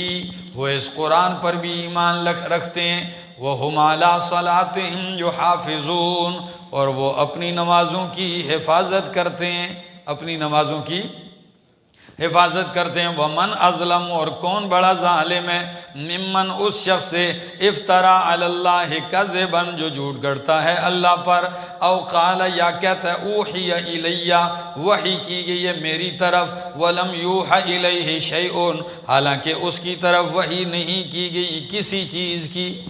وہ اس قرآن پر بھی ایمان رکھتے ہیں، وَهُمْ عَلَىٰ صَلَاتِهِمْ يُحَافِظُونَ، اور وہ اپنی نمازوں کی حفاظت کرتے ہیں، اپنی نمازوں کی حفاظت کرتے ہیں۔ وَمَنْ أَظْلَمُ، اور کون بڑا ظالم ہے، ممن، اس شخص سے، افترا علی اللہ کذبا، جو جھوٹ گڑتا ہے اللہ پر، او قال، یا کہتا ہے، اوحی الیہ، وحی کی گئی ہے میری طرف، ولم یوحى الیہ شیء، حالانکہ اس کی طرف وحی نہیں کی گئی کسی چیز کی۔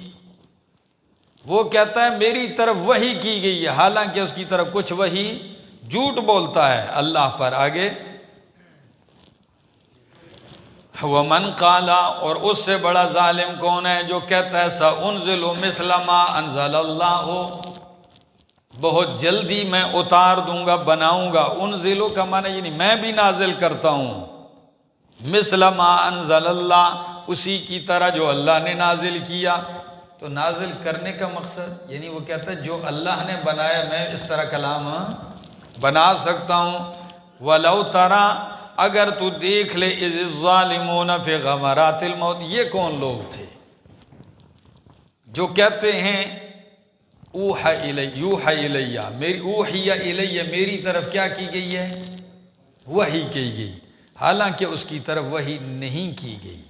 وہ کہتا ہے میری طرف وحی کی گئی ہے، حالانکہ اس کی طرف کچھ وحی، جھوٹ بولتا ہے اللہ پر۔ آگے، وَمَنْ قَالَ، اور اس سے بڑا ظالم کون ہے جو کہتا ہے، سَأُنزِلُ مِثْلَ مَا أَنزَلَ اللَّهُ، بہت جلدی میں اتار دوں گا، بناؤں گا۔ انزلو کا معنی یعنی میں بھی نازل کرتا ہوں، مثل ما انزل اللہ، اسی کی طرح جو اللہ نے نازل کیا۔ تو نازل کرنے کا مقصد یعنی وہ کہتا ہے جو اللہ نے بنایا میں اس طرح کلام بنا سکتا ہوں۔ وَلَوْ تَرَى، اگر تو دیکھ لے، اِذِ الظَّالِمُونَ فِي غَمَرَاتِ الْمَوْتِ، یہ کون لوگ تھے جو کہتے ہیں اوحی الیہ، اوحی الیہ، میری طرف کیا کی گئی ہے؟ وحی کی گئی، حالانکہ اس کی طرف وحی نہیں کی گئی۔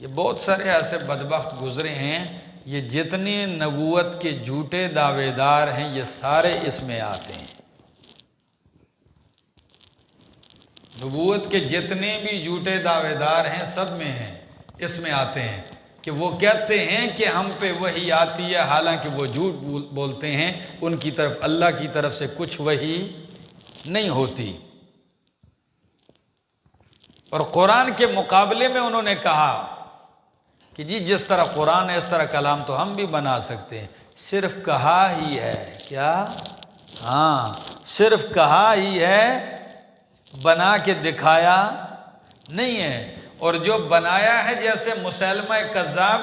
یہ بہت سارے ایسے بدبخت گزرے ہیں، یہ جتنے نبوت کے جھوٹے دعوے دار ہیں یہ سارے اس میں آتے ہیں۔ نبوت کے جتنے بھی جھوٹے دعوے دار ہیں سب میں ہیں، اس میں آتے ہیں کہ وہ کہتے ہیں کہ ہم پہ وحی آتی ہے، حالانکہ وہ جھوٹ بولتے ہیں، ان کی طرف اللہ کی طرف سے کچھ وحی نہیں ہوتی۔ اور قرآن کے مقابلے میں انہوں نے کہا کہ جی جس طرح قرآن ہے اس طرح کلام تو ہم بھی بنا سکتے ہیں، صرف کہا ہی ہے۔ کیا؟ ہاں، صرف کہا ہی ہے، بنا کے دکھایا نہیں ہے۔ اور جو بنایا ہے جیسے مسیلمہ کذاب،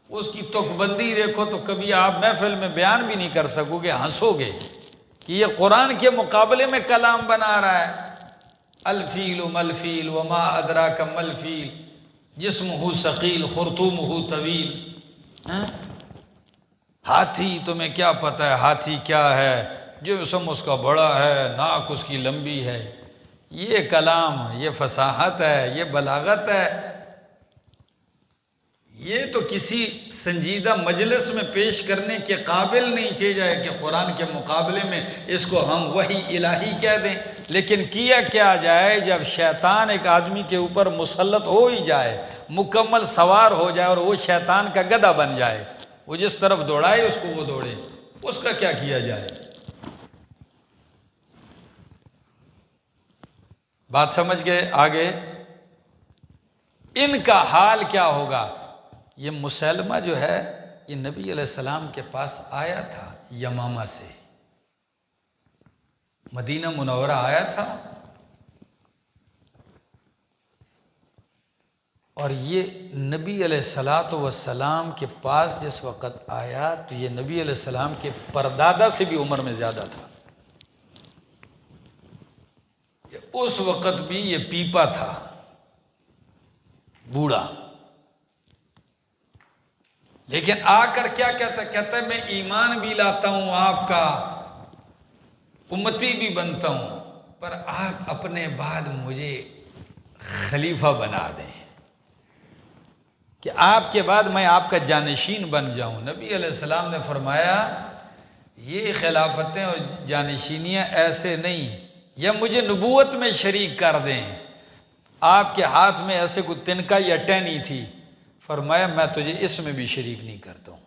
اس کی تک بندی دیکھو تو کبھی آپ محفل میں بیان بھی نہیں کر سکو گے، ہنسو گے کہ یہ قرآن کے مقابلے میں کلام بنا رہا ہے۔ الفیل ملفیل وما ادراک ملفیل جسمہ ثقیل خرطومہ طویل، ہاتھی تمہیں کیا پتہ ہے ہاتھی کیا ہے، جسم اس کا بڑا ہے، ناک اس کی لمبی ہے۔ یہ کلام، یہ فصاحت ہے، یہ بلاغت ہے، یہ تو کسی سنجیدہ مجلس میں پیش کرنے کے قابل نہیں چاہیے جائے کہ قرآن کے مقابلے میں اس کو ہم وحی الہی کہہ دیں۔ لیکن کیا جائے جب شیطان ایک آدمی کے اوپر مسلط ہو ہی جائے، مکمل سوار ہو جائے اور وہ شیطان کا گدھا بن جائے، وہ جس طرف دوڑائے اس کو وہ دوڑے، اس کا کیا کیا جائے؟ بات سمجھ گئے؟ آگے ان کا حال کیا ہوگا؟ یہ مسلمہ جو ہے یہ نبی علیہ السلام کے پاس آیا تھا یمامہ سے، مدینہ منورہ آیا تھا، اور یہ نبی علیہ السلام کے پاس جس وقت آیا تو یہ نبی علیہ السلام کے پردادا سے بھی عمر میں زیادہ تھا۔ اس وقت بھی یہ پیپا تھا، بوڑھا، لیکن آ کر کیا کہتا ہے میں ایمان بھی لاتا ہوں آپ کا، امتی بھی بنتا ہوں، پر آپ اپنے بعد مجھے خلیفہ بنا دیں کہ آپ کے بعد میں آپ کا جانشین بن جاؤں۔ نبی علیہ السلام نے فرمایا یہ خلافتیں اور جانشینیاں ایسے نہیں، یا مجھے نبوت میں شریک کر دیں۔ آپ کے ہاتھ میں ایسے کوئی تنکا یا ٹہنی تھی، فرمایا میں تجھے اس میں بھی شریک نہیں کرتا ہوں،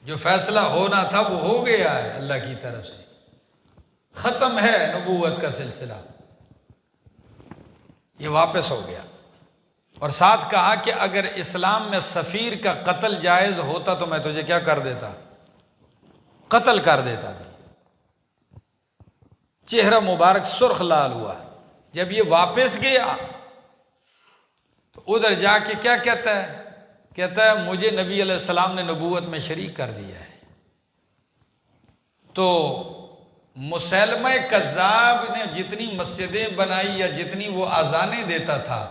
جو فیصلہ ہونا تھا وہ ہو گیا ہے اللہ کی طرف سے، ختم ہے نبوت کا سلسلہ، یہ واپس ہو گیا۔ اور ساتھ کہا کہ اگر اسلام میں سفیر کا قتل جائز ہوتا تو میں تجھے کیا کر دیتا؟ قتل کر دیتا۔ چہرہ مبارک سرخ لال ہوا۔ جب یہ واپس گیا تو ادھر جا کے کیا کہتا ہے مجھے نبی علیہ السلام نے نبوت میں شریک کر دیا ہے۔ تو مسلمہ کذاب نے جتنی مسجدیں بنائی یا جتنی وہ اذانیں دیتا تھا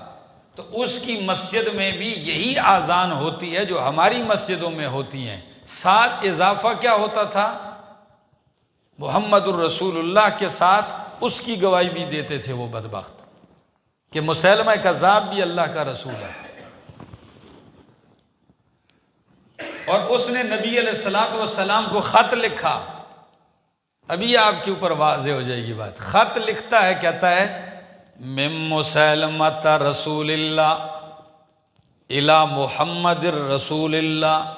تو اس کی مسجد میں بھی یہی اذان ہوتی ہے جو ہماری مسجدوں میں ہوتی ہیں، ساتھ اضافہ کیا ہوتا تھا؟ محمد الرسول اللہ کے ساتھ اس کی گواہی بھی دیتے تھے وہ بدبخت کہ مسلمہ کذاب بھی اللہ کا رسول ہے۔ اور اس نے نبی علیہ السلام کو خط لکھا، ابھی آپ کے اوپر واضح ہو جائے گی بات۔ خط لکھتا ہے، کہتا ہے من مسلمۃ رسول اللہ الی محمد رسول اللہ۔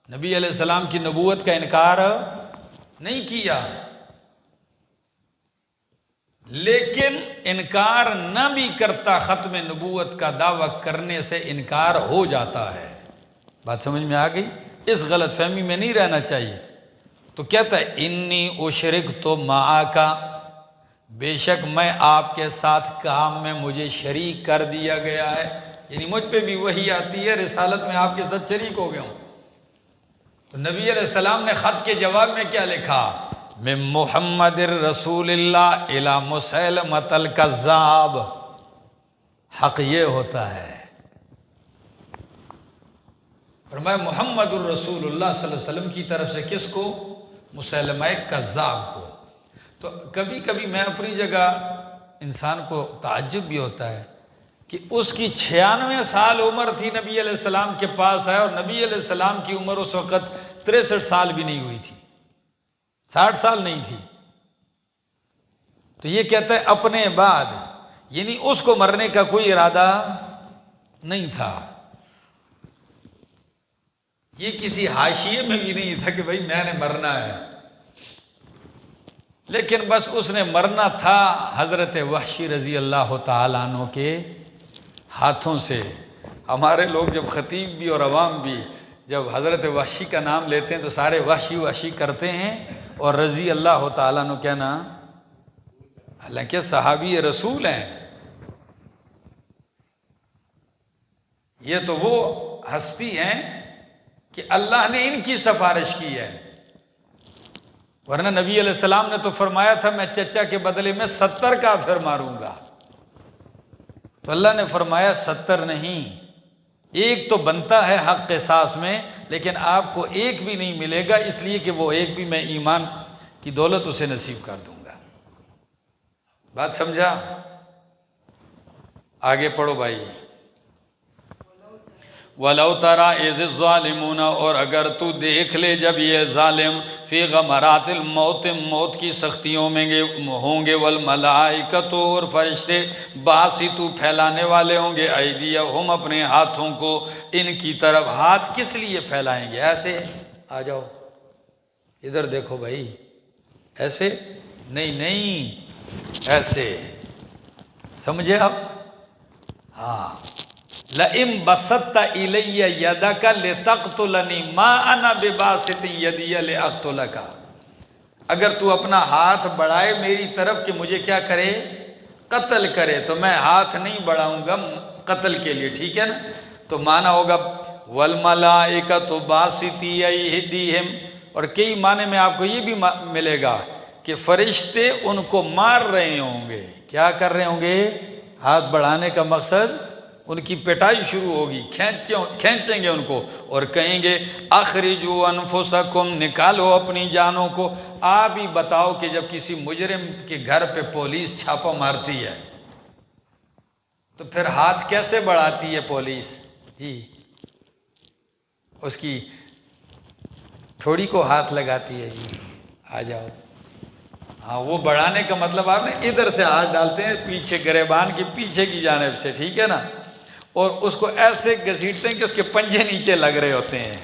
نبی علیہ السلام کی نبوت کا انکار نہیں کیا، لیکن انکار نہ بھی کرتا ختم نبوت کا دعویٰ کرنے سے انکار ہو جاتا ہے۔ بات سمجھ میں آ گئی؟ اس غلط فہمی میں نہیں رہنا چاہیے۔ تو کہتا ہے انی اشرکت معک، بے شک میں آپ کے ساتھ کام میں مجھے شریک کر دیا گیا ہے، یعنی مجھ پہ بھی وحی آتی ہے، رسالت میں آپ کے ساتھ شریک ہو گیا ہوں۔ تو نبی علیہ السلام نے خط کے جواب میں کیا لکھا؟ من محمد رسول اللہ الی مسیلمۃ الکذاب۔ حق یہ ہوتا ہے، فرمایا محمد الرسول اللہ صلی اللہ علیہ وسلم کی طرف سے کس کو؟ مسیلمہ کذاب کو۔ تو کبھی کبھی میں اپنی جگہ انسان کو تعجب بھی ہوتا ہے کہ اس کی 96 سال عمر تھی، نبی علیہ السلام کے پاس آیا، اور نبی علیہ السلام کی عمر اس وقت 63 سال بھی نہیں ہوئی تھی، 60 سال نہیں تھی۔ تو یہ کہتا ہے اپنے بعد، یعنی اس کو مرنے کا کوئی ارادہ نہیں تھا، یہ کسی حاشیے میں بھی نہیں تھا کہ بھائی میں نے مرنا ہے، لیکن بس اس نے مرنا تھا حضرت وحشی رضی اللہ تعالیٰ عنہ کے ہاتھوں سے۔ ہمارے لوگ جب خطیب بھی اور عوام بھی جب حضرت وحشی کا نام لیتے ہیں تو سارے وحشی وحشی کرتے ہیں اور رضی اللہ تعالیٰ عنہ کہنا، حالانکہ صحابی رسول ہیں، یہ تو وہ ہستی ہیں کہ اللہ نے ان کی سفارش کی ہے۔ ورنہ نبی علیہ السلام نے تو فرمایا تھا میں چچا کے بدلے میں 70 کافر ماروں گا، تو اللہ نے فرمایا 70 نہیں، ایک تو بنتا ہے حق قصاص میں، لیکن آپ کو ایک بھی نہیں ملے گا، اس لیے کہ وہ ایک بھی میں ایمان کی دولت اسے نصیب کر دوں گا۔ بات سمجھا؟ آگے پڑھو بھائی۔ وَلَوْ تَرَىٰ إِذِ الظَّالِمُونَ، اور اگر تو دیکھ لے جب یہ ظالم فی غمرات الموت، موت کی سختیوں میں ہوں گے، والملائکۃ، اور فرشتے باسطوا، پھیلانے والے ہوں گے، ایدیہم، اپنے ہاتھوں کو ان کی طرف۔ ہاتھ کس لیے پھیلائیں گے؟ ایسے آ جاؤ ادھر دیکھو بھائی، ایسے نہیں، ایسے، سمجھے آپ؟ ہاں، لَئِن بَسَطتَ إِلَيَّ يَدَكَ لِتَقْتُلَنِي مَا أَنَا بِبَاسِطٍ يَدِيَ لِأَقْتُلَكَ، اگر تو اپنا ہاتھ بڑھائے میری طرف کہ مجھے کیا کرے؟ قتل کرے، تو میں ہاتھ نہیں بڑھاؤں گا قتل کے لیے، ٹھیک ہے نا؟ تو معنی ہوگا وَالْمَلَائِكَةُ بَاسِطِي أَيْدِيهِمْ، اور کئی معنی میں آپ کو یہ بھی ملے گا کہ فرشتے ان کو مار رہے ہوں گے۔ کیا کر رہے ہوں گے؟ ہاتھ بڑھانے کا مقصد ان کی پٹائی شروع ہوگی، کھینچیں گے ان کو، اور کہیں گے اخرجوا انفسکم، نکالو اپنی جانوں کو۔ آپ ہی بتاؤ کہ جب کسی مجرم کے گھر پہ پولیس چھاپہ مارتی ہے تو پھر ہاتھ کیسے بڑھاتی ہے پولیس؟ جی، اس کی تھوڑی کو ہاتھ لگاتی ہے، جی آ جاؤ۔ ہاں، وہ بڑھانے کا مطلب آپ نے ادھر سے ہاتھ ڈالتے ہیں پیچھے گریبان کی پیچھے کی جانب سے، ٹھیک ہے نا، اور اس کو ایسے گھسیٹتے ہیں کہ اس کے پنجے نیچے لگ رہے ہوتے ہیں۔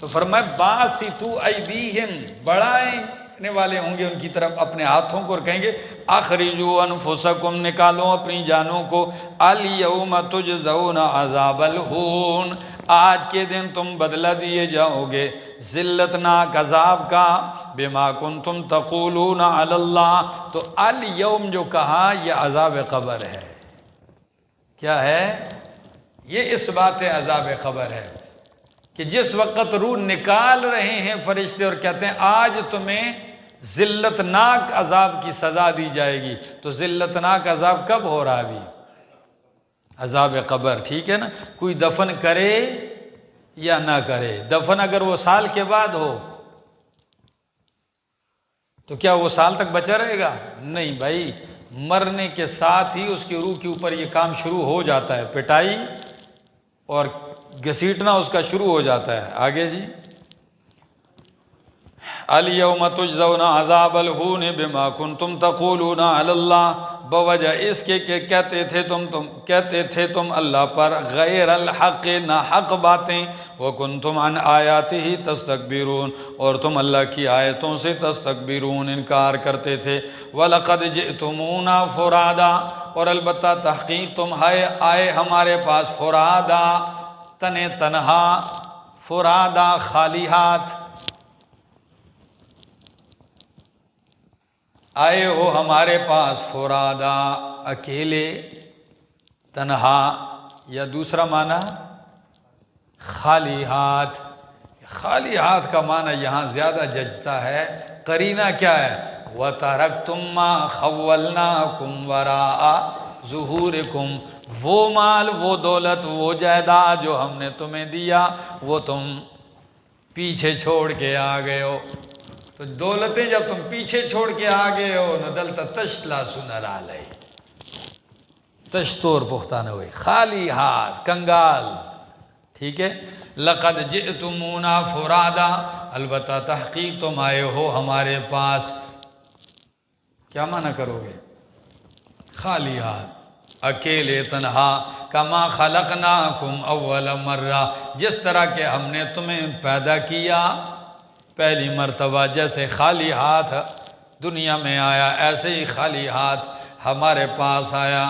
تو فرمایا باسطوا ایدیہم، بڑھانے والے ہوں گے ان کی طرف اپنے ہاتھوں کو، اور کہیں گے اخرجوا انفسکم، نکالو اپنی جانوں کو، الیوم تجزون عذاب الہون، آج کے دن تم بدلہ دیے جاؤ گے ذلتناک عذاب کا، بما کنتم تقولون علی اللہ۔ تو الیوم جو کہا یہ عذاب قبر ہے۔ کیا ہے یہ؟ اس بات عذاب قبر ہے کہ جس وقت روح نکال رہے ہیں فرشتے اور کہتے ہیں آج تمہیں ذلتناک عذاب کی سزا دی جائے گی، تو ذلتناک عذاب کب ہو رہا ہے؟ ابھی عذاب قبر، ٹھیک ہے نا؟ کوئی دفن کرے یا نہ کرے، دفن اگر وہ سال کے بعد ہو تو کیا وہ سال تک بچا رہے گا؟ نہیں بھائی، مرنے کے ساتھ ہی اس کی روح کے اوپر یہ کام شروع ہو جاتا ہے، پٹائی اور گھسیٹنا اس کا شروع ہو جاتا ہے۔ آگے جی، الیوم تجزون عذاب الہون بما کنتم تقولون علی اللہ، بوجہ اس کے کہ کہتے تھے تم اللہ پر غیر الحق، نہ حق باتیں، وکنتم عن آیاتہ تستکبرون، اور تم اللہ کی آیتوں سے تستکبرون، انکار کرتے تھے۔ وَلَقَدْ جِئْتُمُونَا فُرَادًا، اور البتہ تحقیق تم آئے ہمارے پاس فرادا، تنہا، فرادا خالی ہاتھ، آئے ہو ہمارے پاس فرادا، اکیلے، تنہا، یا دوسرا معنی خالی ہاتھ۔ خالی ہاتھ کا معنی یہاں زیادہ جچتا ہے، قرینہ کیا ہے؟ وَتَرَكْتُمْ مَا خَوَّلْنَاكُمْ وَرَاءَ ظُهُورِكُمْ، وہ مال، وہ دولت، وہ جائیداد جو ہم نے تمہیں دیا وہ تم پیچھے چھوڑ کے آ گئے ہو۔ تو دولتیں جب تم پیچھے چھوڑ کے آ گئے ہو، ندلت تشلا سنر علی، تشتور پختانہ ہوئے، خالی ہاتھ، کنگال، ٹھیک ہے۔ لقد جئتمونا فرادا، البتہ تحقیق تم آئے ہو ہمارے پاس، کیا معنی کرو گے؟ خالی ہاتھ، اکیلے، تنہا، کما خلقناکم اول مرہ، جس طرح کہ ہم نے تمہیں پیدا کیا پہلی مرتبہ، جیسے خالی ہاتھ دنیا میں آیا ایسے ہی خالی ہاتھ ہمارے پاس آیا،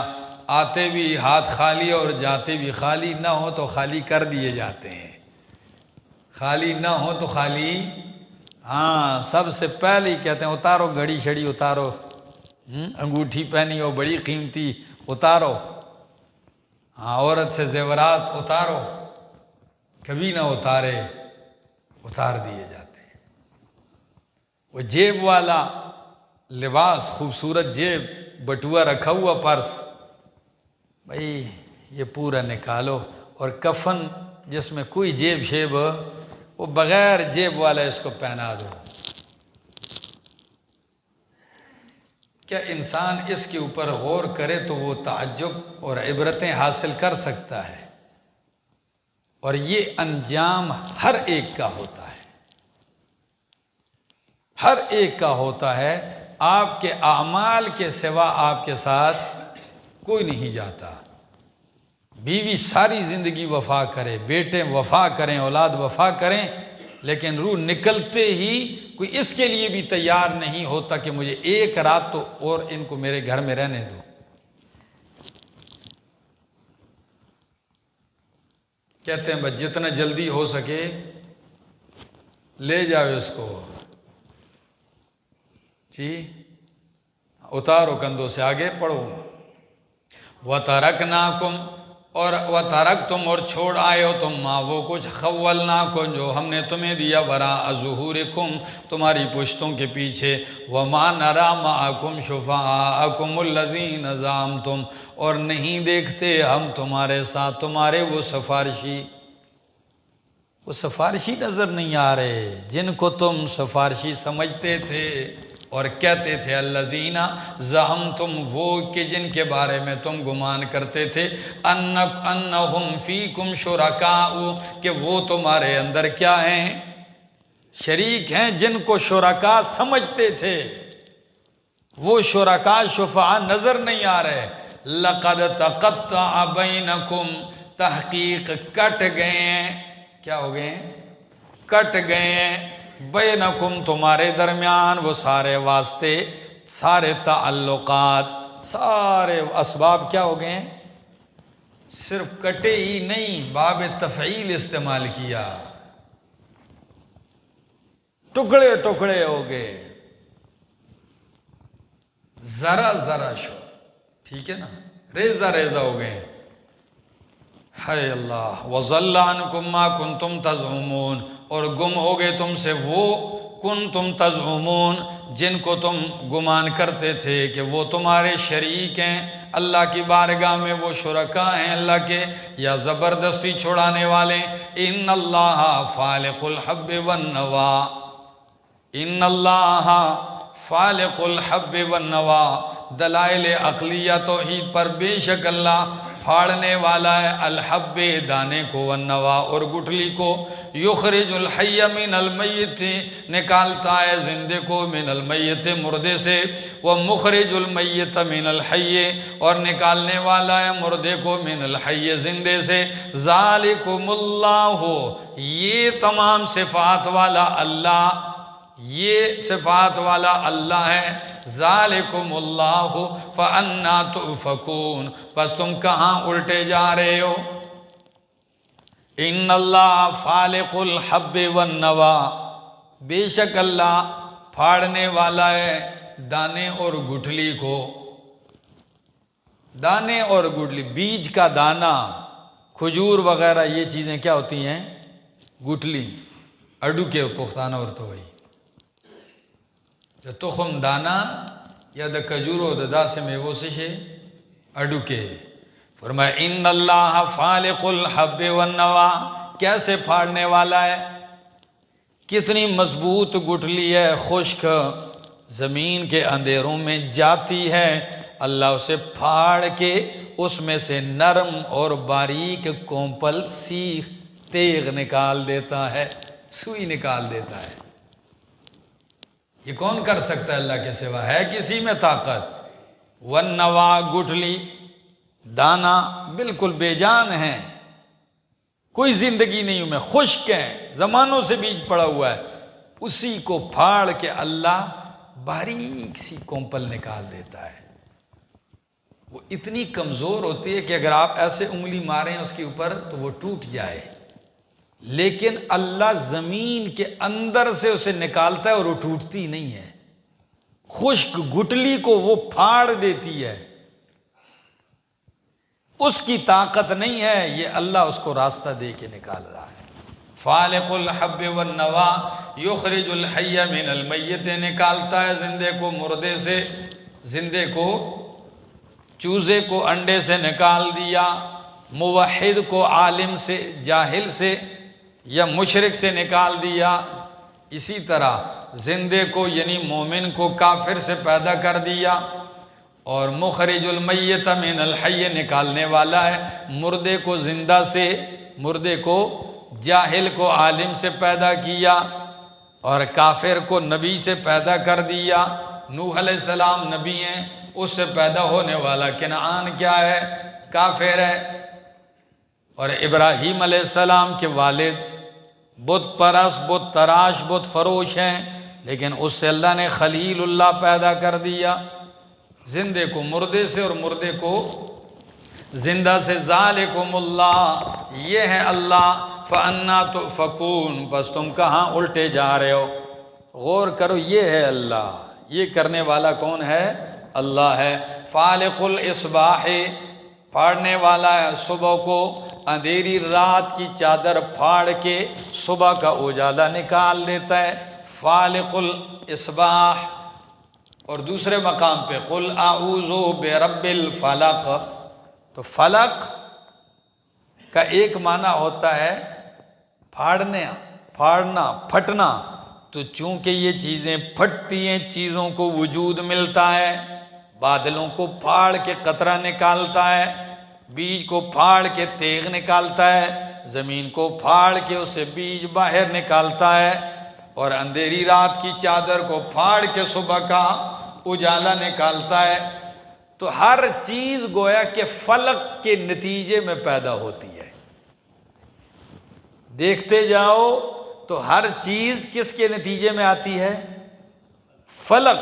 آتے بھی ہاتھ خالی اور جاتے بھی خالی، نہ ہو تو خالی کر دیے جاتے ہیں، خالی نہ ہو تو خالی، ہاں سب سے پہلے کہتے ہیں اتارو گھڑی شڑی اتارو، انگوٹھی پہنی ہو بڑی قیمتی اتارو، ہاں عورت سے زیورات اتارو، کبھی نہ اتارے، اتار دیے جاتے ہیں۔ وہ جیب والا لباس، خوبصورت جیب، بٹوا رکھا ہوا پرس، بھائی یہ پورا نکالو، اور کفن جس میں کوئی جیب شیب ہو وہ بغیر جیب والا اس کو پہنا دو۔ کیا انسان اس کے اوپر غور کرے تو وہ تعجب اور عبرتیں حاصل کر سکتا ہے، اور یہ انجام ہر ایک کا ہوتا ہے، ہر ایک کا ہوتا ہے۔ آپ کے اعمال کے سوا آپ کے ساتھ کوئی نہیں جاتا۔ بیوی ساری زندگی وفا کرے، بیٹے وفا کریں، اولاد وفا کریں، لیکن روح نکلتے ہی کوئی اس کے لیے بھی تیار نہیں ہوتا کہ مجھے ایک رات تو اور ان کو میرے گھر میں رہنے دو۔ کہتے ہیں بس جتنا جلدی ہو سکے لے جاؤ اس کو، جی اتارو کندھوں سے، آگے پڑھو۔ وَتَرَكْنَاكُمْ، اور وَتَرَكْتُمْ، اور چھوڑ آئے ہو تم، ماں وہ کچھ، خَوَّلْنَاكُمْ، جو ہم نے تمہیں دیا، وَرَاءَ ظُهُورِكُمْ، تمہاری پشتوں کے پیچھے، وَمَا نَرَى مَعَكُمْ شُفَعَاءَكُمُ الَّذِينَ زَعَمْتُمْ، اور نہیں دیکھتے ہم تمہارے ساتھ تمہارے وہ سفارشی، وہ سفارشی نظر نہیں آ رہے جن کو تم سفارشی سمجھتے تھے اور کہتے تھے، الذین زعمتم، وہ کہ جن کے بارے میں تم گمان کرتے تھے، انہم فیکم شرکاء، کہ وہ تمہارے اندر کیا ہیں، شریک ہیں، جن کو شرکاء سمجھتے تھے، وہ شرکاء شفعاء نظر نہیں آ رہے۔ لقد تقطع بینکم، تحقیق کٹ گئے ہیں، کیا ہو گئے ہیں، کٹ گئے ہیں، بینکم تمہارے درمیان، وہ سارے واسطے، سارے تعلقات، سارے اسباب کیا ہو گئے ہیں، صرف کٹے ہی نہیں، باب تفعیل استعمال کیا، ٹکڑے ٹکڑے ہو گئے، ذرا ذرا شو، ٹھیک ہے نا، ریزہ ریزہ ہو گئے۔ ہے اللہ، وَضَلَّ عَنْكُمْ مَا كُنْتُمْ تَزْعُمُونَ، اور گم ہو گئے تم سے وہ کنتم تزعمون، جن کو تم گمان کرتے تھے کہ وہ تمہارے شریک ہیں اللہ کی بارگاہ میں، وہ شرکاء ہیں اللہ کے، یا زبردستی چھڑانے والے۔ ان اللہ فالق الحب والنوا، ان اللہ فالق الحب والنوا، دلائل عقلیہ توحید پر، بے شک اللہ پھاڑنے والا ہے، الحب دانے کو، والنوا اور گٹھلی کو، یخرج الحی من المیت نکالتا ہے زندے کو، من المیت مردے سے، ومخرج المیت من الحی اور نکالنے والا ہے مردے کو، من الحی زندے سے، ذالکم اللہ، یہ تمام صفات والا اللہ، یہ صفات والا اللہ ہے، ذالکم اللہ فانا تؤفکون، پس تم کہاں الٹے جا رہے ہو۔ ان اللہ فالق الحب والنوا، بے شک اللہ پھاڑنے والا ہے دانے اور گٹھلی کو، دانے اور گٹھلی، بیج کا دانہ، کھجور وغیرہ یہ چیزیں کیا ہوتی ہیں، گٹھلی، اڈو کے پختانہ اور تو وہی تخم دانا یا دا کجورو دا دا سے میوو سے شے اڈو کے۔ فرمایا ان اللہ فالق الحب والنوا، کیسے پھاڑنے والا ہے، کتنی مضبوط گٹھلی ہے، خشک زمین کے اندھیروں میں جاتی ہے، اللہ اسے پھاڑ کے اس میں سے نرم اور باریک کومپل سیخ تیغ نکال دیتا ہے، سوئی نکال دیتا ہے۔ یہ کون کر سکتا ہے اللہ کے سوا، ہے کسی میں طاقت؟ والنوا گٹھلی، دانا بالکل بے جان ہیں، کوئی زندگی نہیں میں، خشک ہیں، زمانوں سے بیج پڑا ہوا ہے، اسی کو پھاڑ کے اللہ باریک سی کومپل نکال دیتا ہے۔ وہ اتنی کمزور ہوتی ہے کہ اگر آپ ایسے انگلی ماریں اس کے اوپر تو وہ ٹوٹ جائے، لیکن اللہ زمین کے اندر سے اسے نکالتا ہے اور وہ ٹوٹتی نہیں ہے، خشک گٹھلی کو وہ پھاڑ دیتی ہے، اس کی طاقت نہیں ہے، یہ اللہ اس کو راستہ دے کے نکال رہا ہے۔ فالق الحب والنوا یخرج الحی من المیت، نکالتا ہے زندے کو مردے سے، زندے کو چوزے کو انڈے سے نکال دیا، موحد کو عالم سے جاہل سے یا مشرک سے نکال دیا، اسی طرح زندے کو یعنی مومن کو کافر سے پیدا کر دیا، اور مخرج المیت من الحی نکالنے والا ہے، مردے کو زندہ سے، مردے کو جاہل کو عالم سے پیدا کیا، اور کافر کو نبی سے پیدا کر دیا۔ نوح علیہ السلام نبی ہیں، اس سے پیدا ہونے والا کنعان کیا ہے؟ کافر ہے۔ اور ابراہیم علیہ السلام کے والد بت پرست، بت تراش، بت فروش ہیں، لیکن اس سے اللہ نے خلیل اللہ پیدا کر دیا، زندے کو مردے سے اور مردے کو زندہ سے۔ ذالکم اللہ، یہ ہے اللہ، فَأَنَّا تُؤْفَكُونَ، بس تم کہاں الٹے جا رہے ہو؟ غور کرو، یہ ہے اللہ، یہ کرنے والا کون ہے؟ اللہ ہے۔ فالق الاصباح، پھاڑنے والا ہے صبح کو، اندھیری رات کی چادر پھاڑ کے صبح کا اجالا نکال دیتا ہے، فالق الاصباح۔ اور دوسرے مقام پہ قل اعوذ برب الفلق، تو فلق کا ایک معنی ہوتا ہے پھاڑنا، پھٹنا، تو چونکہ یہ چیزیں پھٹتی ہیں، چیزوں کو وجود ملتا ہے، بادلوں کو پھاڑ کے قطرہ نکالتا ہے، بیج کو پھاڑ کے تیغ نکالتا ہے، زمین کو پھاڑ کے اس سے بیج باہر نکالتا ہے، اور اندھیری رات کی چادر کو پھاڑ کے صبح کا اجالا نکالتا ہے۔ تو ہر چیز گویا کہ فلق کے نتیجے میں پیدا ہوتی ہے۔ دیکھتے جاؤ تو ہر چیز کس کے نتیجے میں آتی ہے؟ فلق،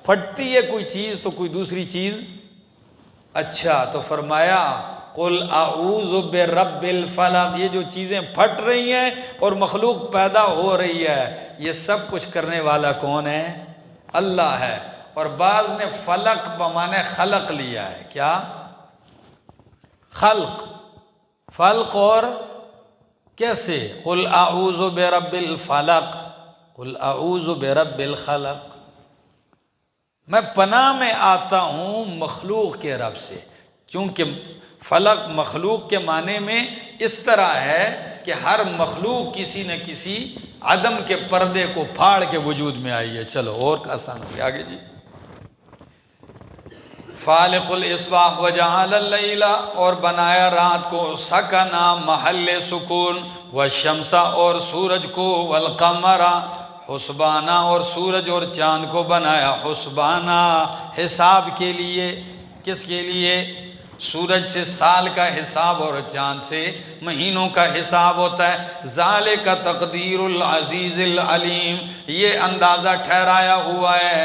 پھٹتی ہے کوئی چیز تو کوئی دوسری چیز۔ اچھا، تو فرمایا قل اعوذ برب الفلق، یہ جو چیزیں پھٹ رہی ہیں اور مخلوق پیدا ہو رہی ہے، یہ سب کچھ کرنے والا کون ہے؟ اللہ ہے۔ اور بعض نے فلق بمعنی خلق لیا ہے، کیا؟ خلق، فلق، اور کیسے؟ قل اعوذ برب الفلق، قل اعوذ برب الخلق، میں پناہ میں آتا ہوں مخلوق کے رب سے، چونکہ فلق مخلوق کے معنی میں اس طرح ہے کہ ہر مخلوق کسی نہ کسی عدم کے پردے کو پھاڑ کے وجود میں آئی ہے۔ چلو اور آسان ہو گیا، آگے جی۔ فالق الاصباح وجعل اللیل، اور بنایا رات کو، سکنا محل سکون، والشمس، اور سورج کو، والقمر حسبانا، اور سورج اور چاند کو بنایا حسبانا، حساب کے لیے۔ کس کے لیے؟ سورج سے سال کا حساب اور چاند سے مہینوں کا حساب ہوتا ہے۔ ذالک تقدیر العزیز العلیم، یہ اندازہ ٹھہرایا ہوا ہے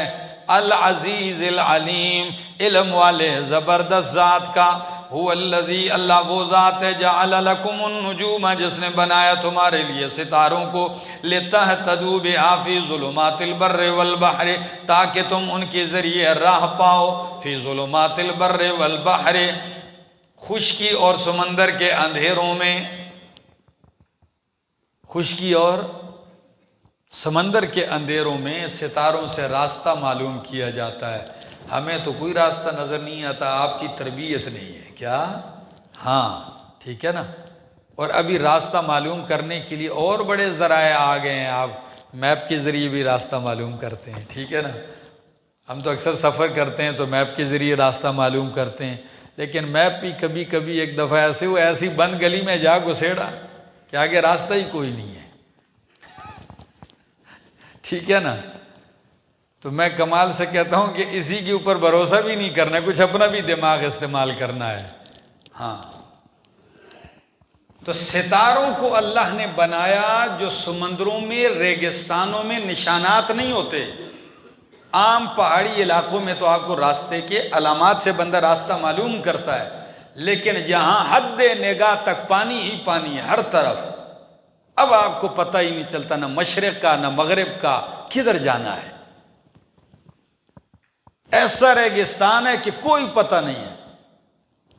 العزیز العلیم، علم والے زبردست ذات کا۔ هو الذی، اللہ وہ ذات ہے، جعل لکم النجوم، جس نے بنایا تمہارے لیے ستاروں کو، لتہتدوا بہا فی ظلمات البر والبحر، تاکہ تم ان کے ذریعے راہ پاؤ، فی ظلمات البر والبحر، خشکی اور سمندر کے اندھیروں میں، خشکی اور سمندر کے اندھیروں میں ستاروں سے راستہ معلوم کیا جاتا ہے۔ ہمیں تو کوئی راستہ نظر نہیں آتا، آپ کی تربیت نہیں ہے کیا؟ ہاں ٹھیک ہے نا۔ اور ابھی راستہ معلوم کرنے کے لیے اور بڑے ذرائع آ گئے ہیں، آپ میپ کے ذریعے بھی راستہ معلوم کرتے ہیں، ٹھیک ہے نا۔ ہم تو اکثر سفر کرتے ہیں تو میپ کے ذریعے راستہ معلوم کرتے ہیں، لیکن میپ بھی کبھی کبھی ایک دفعہ ایسے وہ ایسی بند گلی میں جا گھسیڑا کہ آگے راستہ ہی کوئی نہیں ہے، ٹھیک ہے نا۔ تو میں کمال سے کہتا ہوں کہ اسی کے اوپر بھروسہ بھی نہیں کرنا، کچھ اپنا بھی دماغ استعمال کرنا ہے۔ ہاں، تو ستاروں کو اللہ نے بنایا جو سمندروں میں، ریگستانوں میں نشانات نہیں ہوتے۔ عام پہاڑی علاقوں میں تو آپ کو راستے کے علامات سے بندہ راستہ معلوم کرتا ہے، لیکن جہاں حد نگاہ تک پانی ہی پانی ہے ہر طرف، اب آپ کو پتہ ہی نہیں چلتا نہ مشرق کا نہ مغرب کا، کدھر جانا ہے۔ ایسا ریگستان ہے کہ کوئی پتہ نہیں ہے۔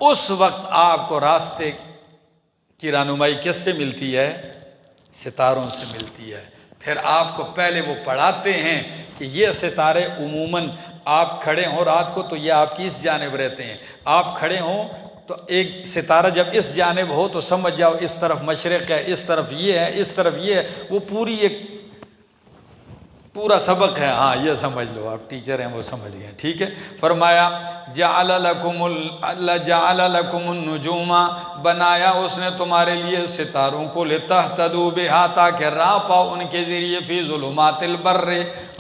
اس وقت آپ کو راستے کی رہنمائی کس سے ملتی ہے؟ ستاروں سے ملتی ہے۔ پھر آپ کو پہلے وہ پڑھاتے ہیں کہ یہ ستارے عموماً آپ کھڑے ہوں رات کو تو یہ آپ کی اس جانب رہتے ہیں، آپ کھڑے ہوں تو ایک ستارہ جب اس جانب ہو تو سمجھ جاؤ اس طرف مشرق ہے، اس طرف یہ ہے، اس طرف یہ ہے، وہ پوری ایک پورا سبق ہے۔ ہاں یہ سمجھ لو، آپ ٹیچر ہیں وہ سمجھ گئے، ٹھیک ہے۔ فرمایا جعل لکم النجوم، بنایا اس نے تمہارے لیے ستاروں کو لتہتدوا بہا، تاکہ راہ پاؤ ان کے ذریعے فی ظلمات البر،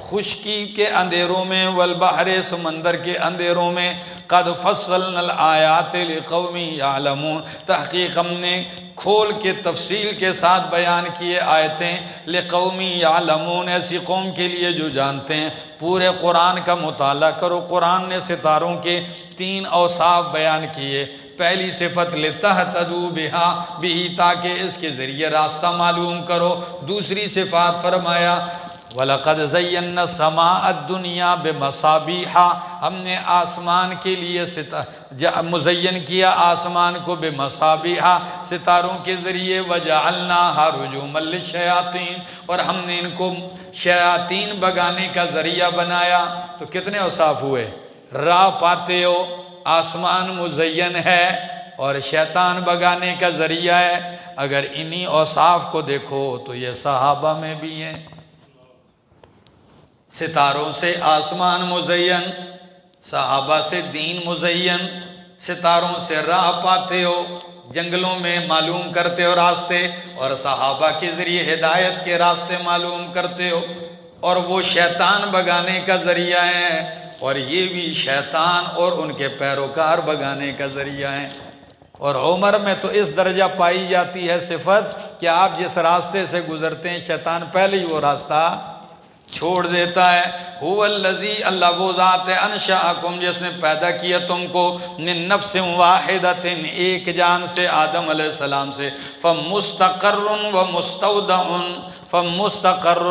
خشکی کے اندھیروں میں، والبحر، سمندر کے اندھیروں میں، قد فصلنا الآیات لقوم یعلمون، تحقیق ہم نے کھول کے تفصیل کے ساتھ بیان کیے آیتیں، لقوم یعلمون، ایسی قوم کے لیے جو جانتے ہیں۔ پورے قرآن کا مطالعہ کرو، قرآن نے ستاروں کے 3 اوصاف بیان کیے۔ پہلی صفت لتہتدوا بہا، بھی تاکہ اس کے ذریعے راستہ معلوم کرو۔ دوسری صفات فرمایا وَلَقَدْ زَيَّنَّا السَّمَاءَ الدُّنْيَا بِمَصَابِيحَ، ہم نے آسمان کے لیے مزین کیا آسمان کو بمصابیحا، ستاروں کے ذریعے، وَجَعَلْنَاهَا رُجُومًا لِلشَّيَاطِينِ، اور ہم نے ان کو شیاطین بگانے کا ذریعہ بنایا۔ تو کتنے اوصاف ہوئے؟ راہ پاتے ہو، آسمان مزین ہے، اور شیطان بگانے کا ذریعہ ہے۔ اگر انہی اوصاف کو دیکھو تو یہ صحابہ میں بھی ہیں۔ ستاروں سے آسمان مزین، صحابہ سے دین مزین، ستاروں سے راہ پاتے ہو، جنگلوں میں معلوم کرتے ہو راستے، اور صحابہ کے ذریعے ہدایت کے راستے معلوم کرتے ہو، اور وہ شیطان بگانے کا ذریعہ ہیں، اور یہ بھی شیطان اور ان کے پیروکار بگانے کا ذریعہ ہیں۔ اور عمر میں تو اس درجہ پائی جاتی ہے صفت کہ آپ جس راستے سے گزرتے ہیں شیطان پہلے ہی وہ راستہ چھوڑ دیتا ہے۔ هو الذی، اللہ وہ ذات ہے، انشأکم، جس نے پیدا کیا تم کو، من نفس واحدۃ، ایک جان سے، آدم علیہ السلام سے، فمستقر ومستودع، فمستقر،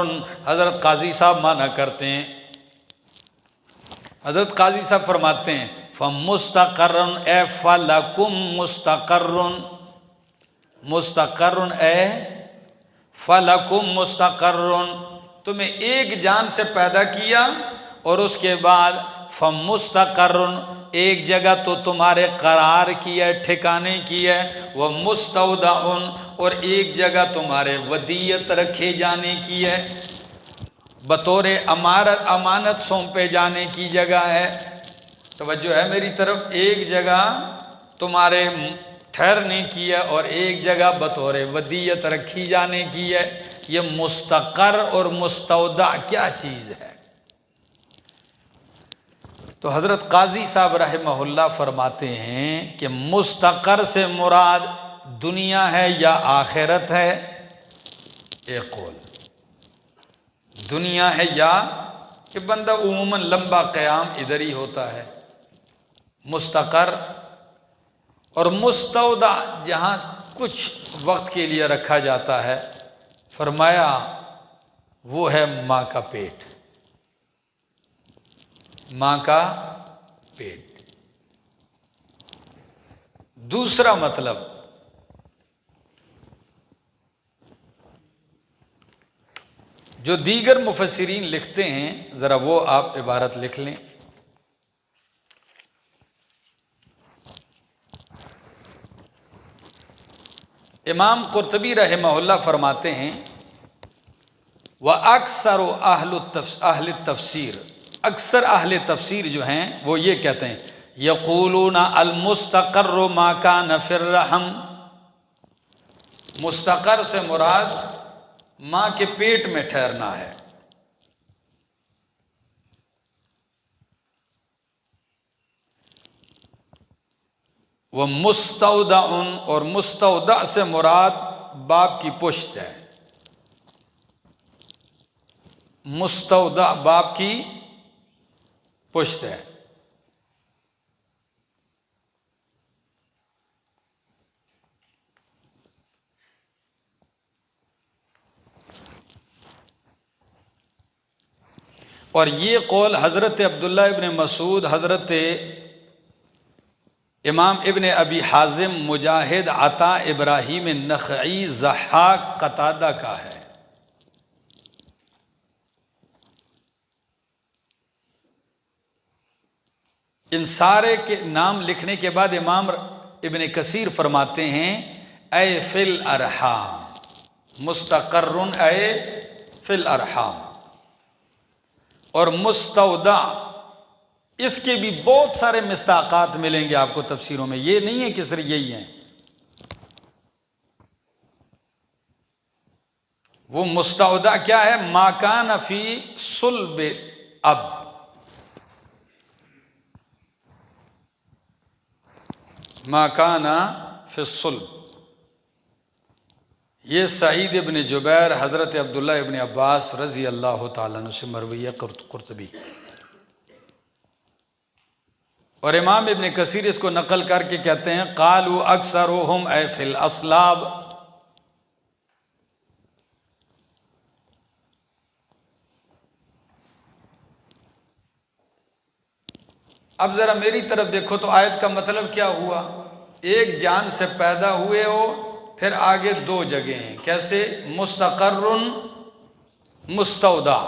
حضرت قاضی صاحب معنی کرتے ہیں، حضرت قاضی صاحب فرماتے ہیں فمستقر اے فلکم مستقر، مستقر اے فلکم مستقر، تمہیں ایک جان سے پیدا کیا، اور اس کے بعد فمستقر، ایک جگہ تو تمہارے قرار کیا، ٹھکانے کیا، وہ مستودع، اور ایک جگہ تمہارے ودیعت رکھے جانے کی ہے، بطور امانت سونپے جانے کی جگہ ہے۔ توجہ ہے میری طرف، ایک جگہ تمہارے ٹھہرنے کی ہے، اور ایک جگہ بطور ودیعت رکھی جانے کی ہے۔ یہ مستقر اور مستودع کیا چیز ہے؟ تو حضرت قاضی صاحب رحمہ اللہ فرماتے ہیں کہ مستقر سے مراد دنیا ہے یا آخرت ہے؟ ایک قول دنیا ہے، یا کہ بندہ عموماً لمبا قیام ادھر ہی ہوتا ہے، مستقر، اور مستودع جہاں کچھ وقت کے لیے رکھا جاتا ہے، فرمایا وہ ہے ماں کا پیٹ، ماں کا پیٹ۔ دوسرا مطلب، جو دیگر مفسرین لکھتے ہیں، ذرا وہ آپ عبارت لکھ لیں۔ امام قرطبی رحمہ اللہ فرماتے ہیں وَأَكْثَرُ أَهْلِ التَّفْسِيرِ، اکثر اہل تفسیر جو ہیں وہ یہ کہتے ہیں یقولون المستقر ما کان فی الرحم، مستقر سے مراد ماں کے پیٹ میں ٹھہرنا ہے۔ وہ مستودع، اور مستودع سے مراد باپ کی پشت ہے، مستودع باپ کی پشت ہے۔ اور یہ قول حضرت عبداللہ ابن مسعود، حضرت امام ابن ابی حازم، مجاہد، عطا، ابراہیم نخعی، ضحاک، قتادہ کا ہے۔ ان سارے کے نام لکھنے کے بعد امام ابن کثیر فرماتے ہیں اے فی الارحام، مستقر اے فی الارحام، اور مستودع، اس کے بھی بہت سارے مصداقات ملیں گے آپ کو تفسیروں میں، یہ نہیں ہے کہ صرف یہی ہیں۔ وہ مستودع کیا ہے؟ ما کان فی صلب اب، ما کان فی الصلب، یہ سعید ابن جبیر، حضرت عبداللہ ابن عباس رضی اللہ تعالیٰ عنہ سے مروی ہے، قرطبی۔ اور امام ابن کثیر اس کو نقل کر کے کہتے ہیں قالوا اکثرهم اے فی الاصلاب، اب ذرا میری طرف دیکھو تو آیت کا مطلب کیا ہوا؟ ایک جان سے پیدا ہوئے ہو، پھر آگے دو جگہیں ہیں، کیسے؟ مستقر، مستودع،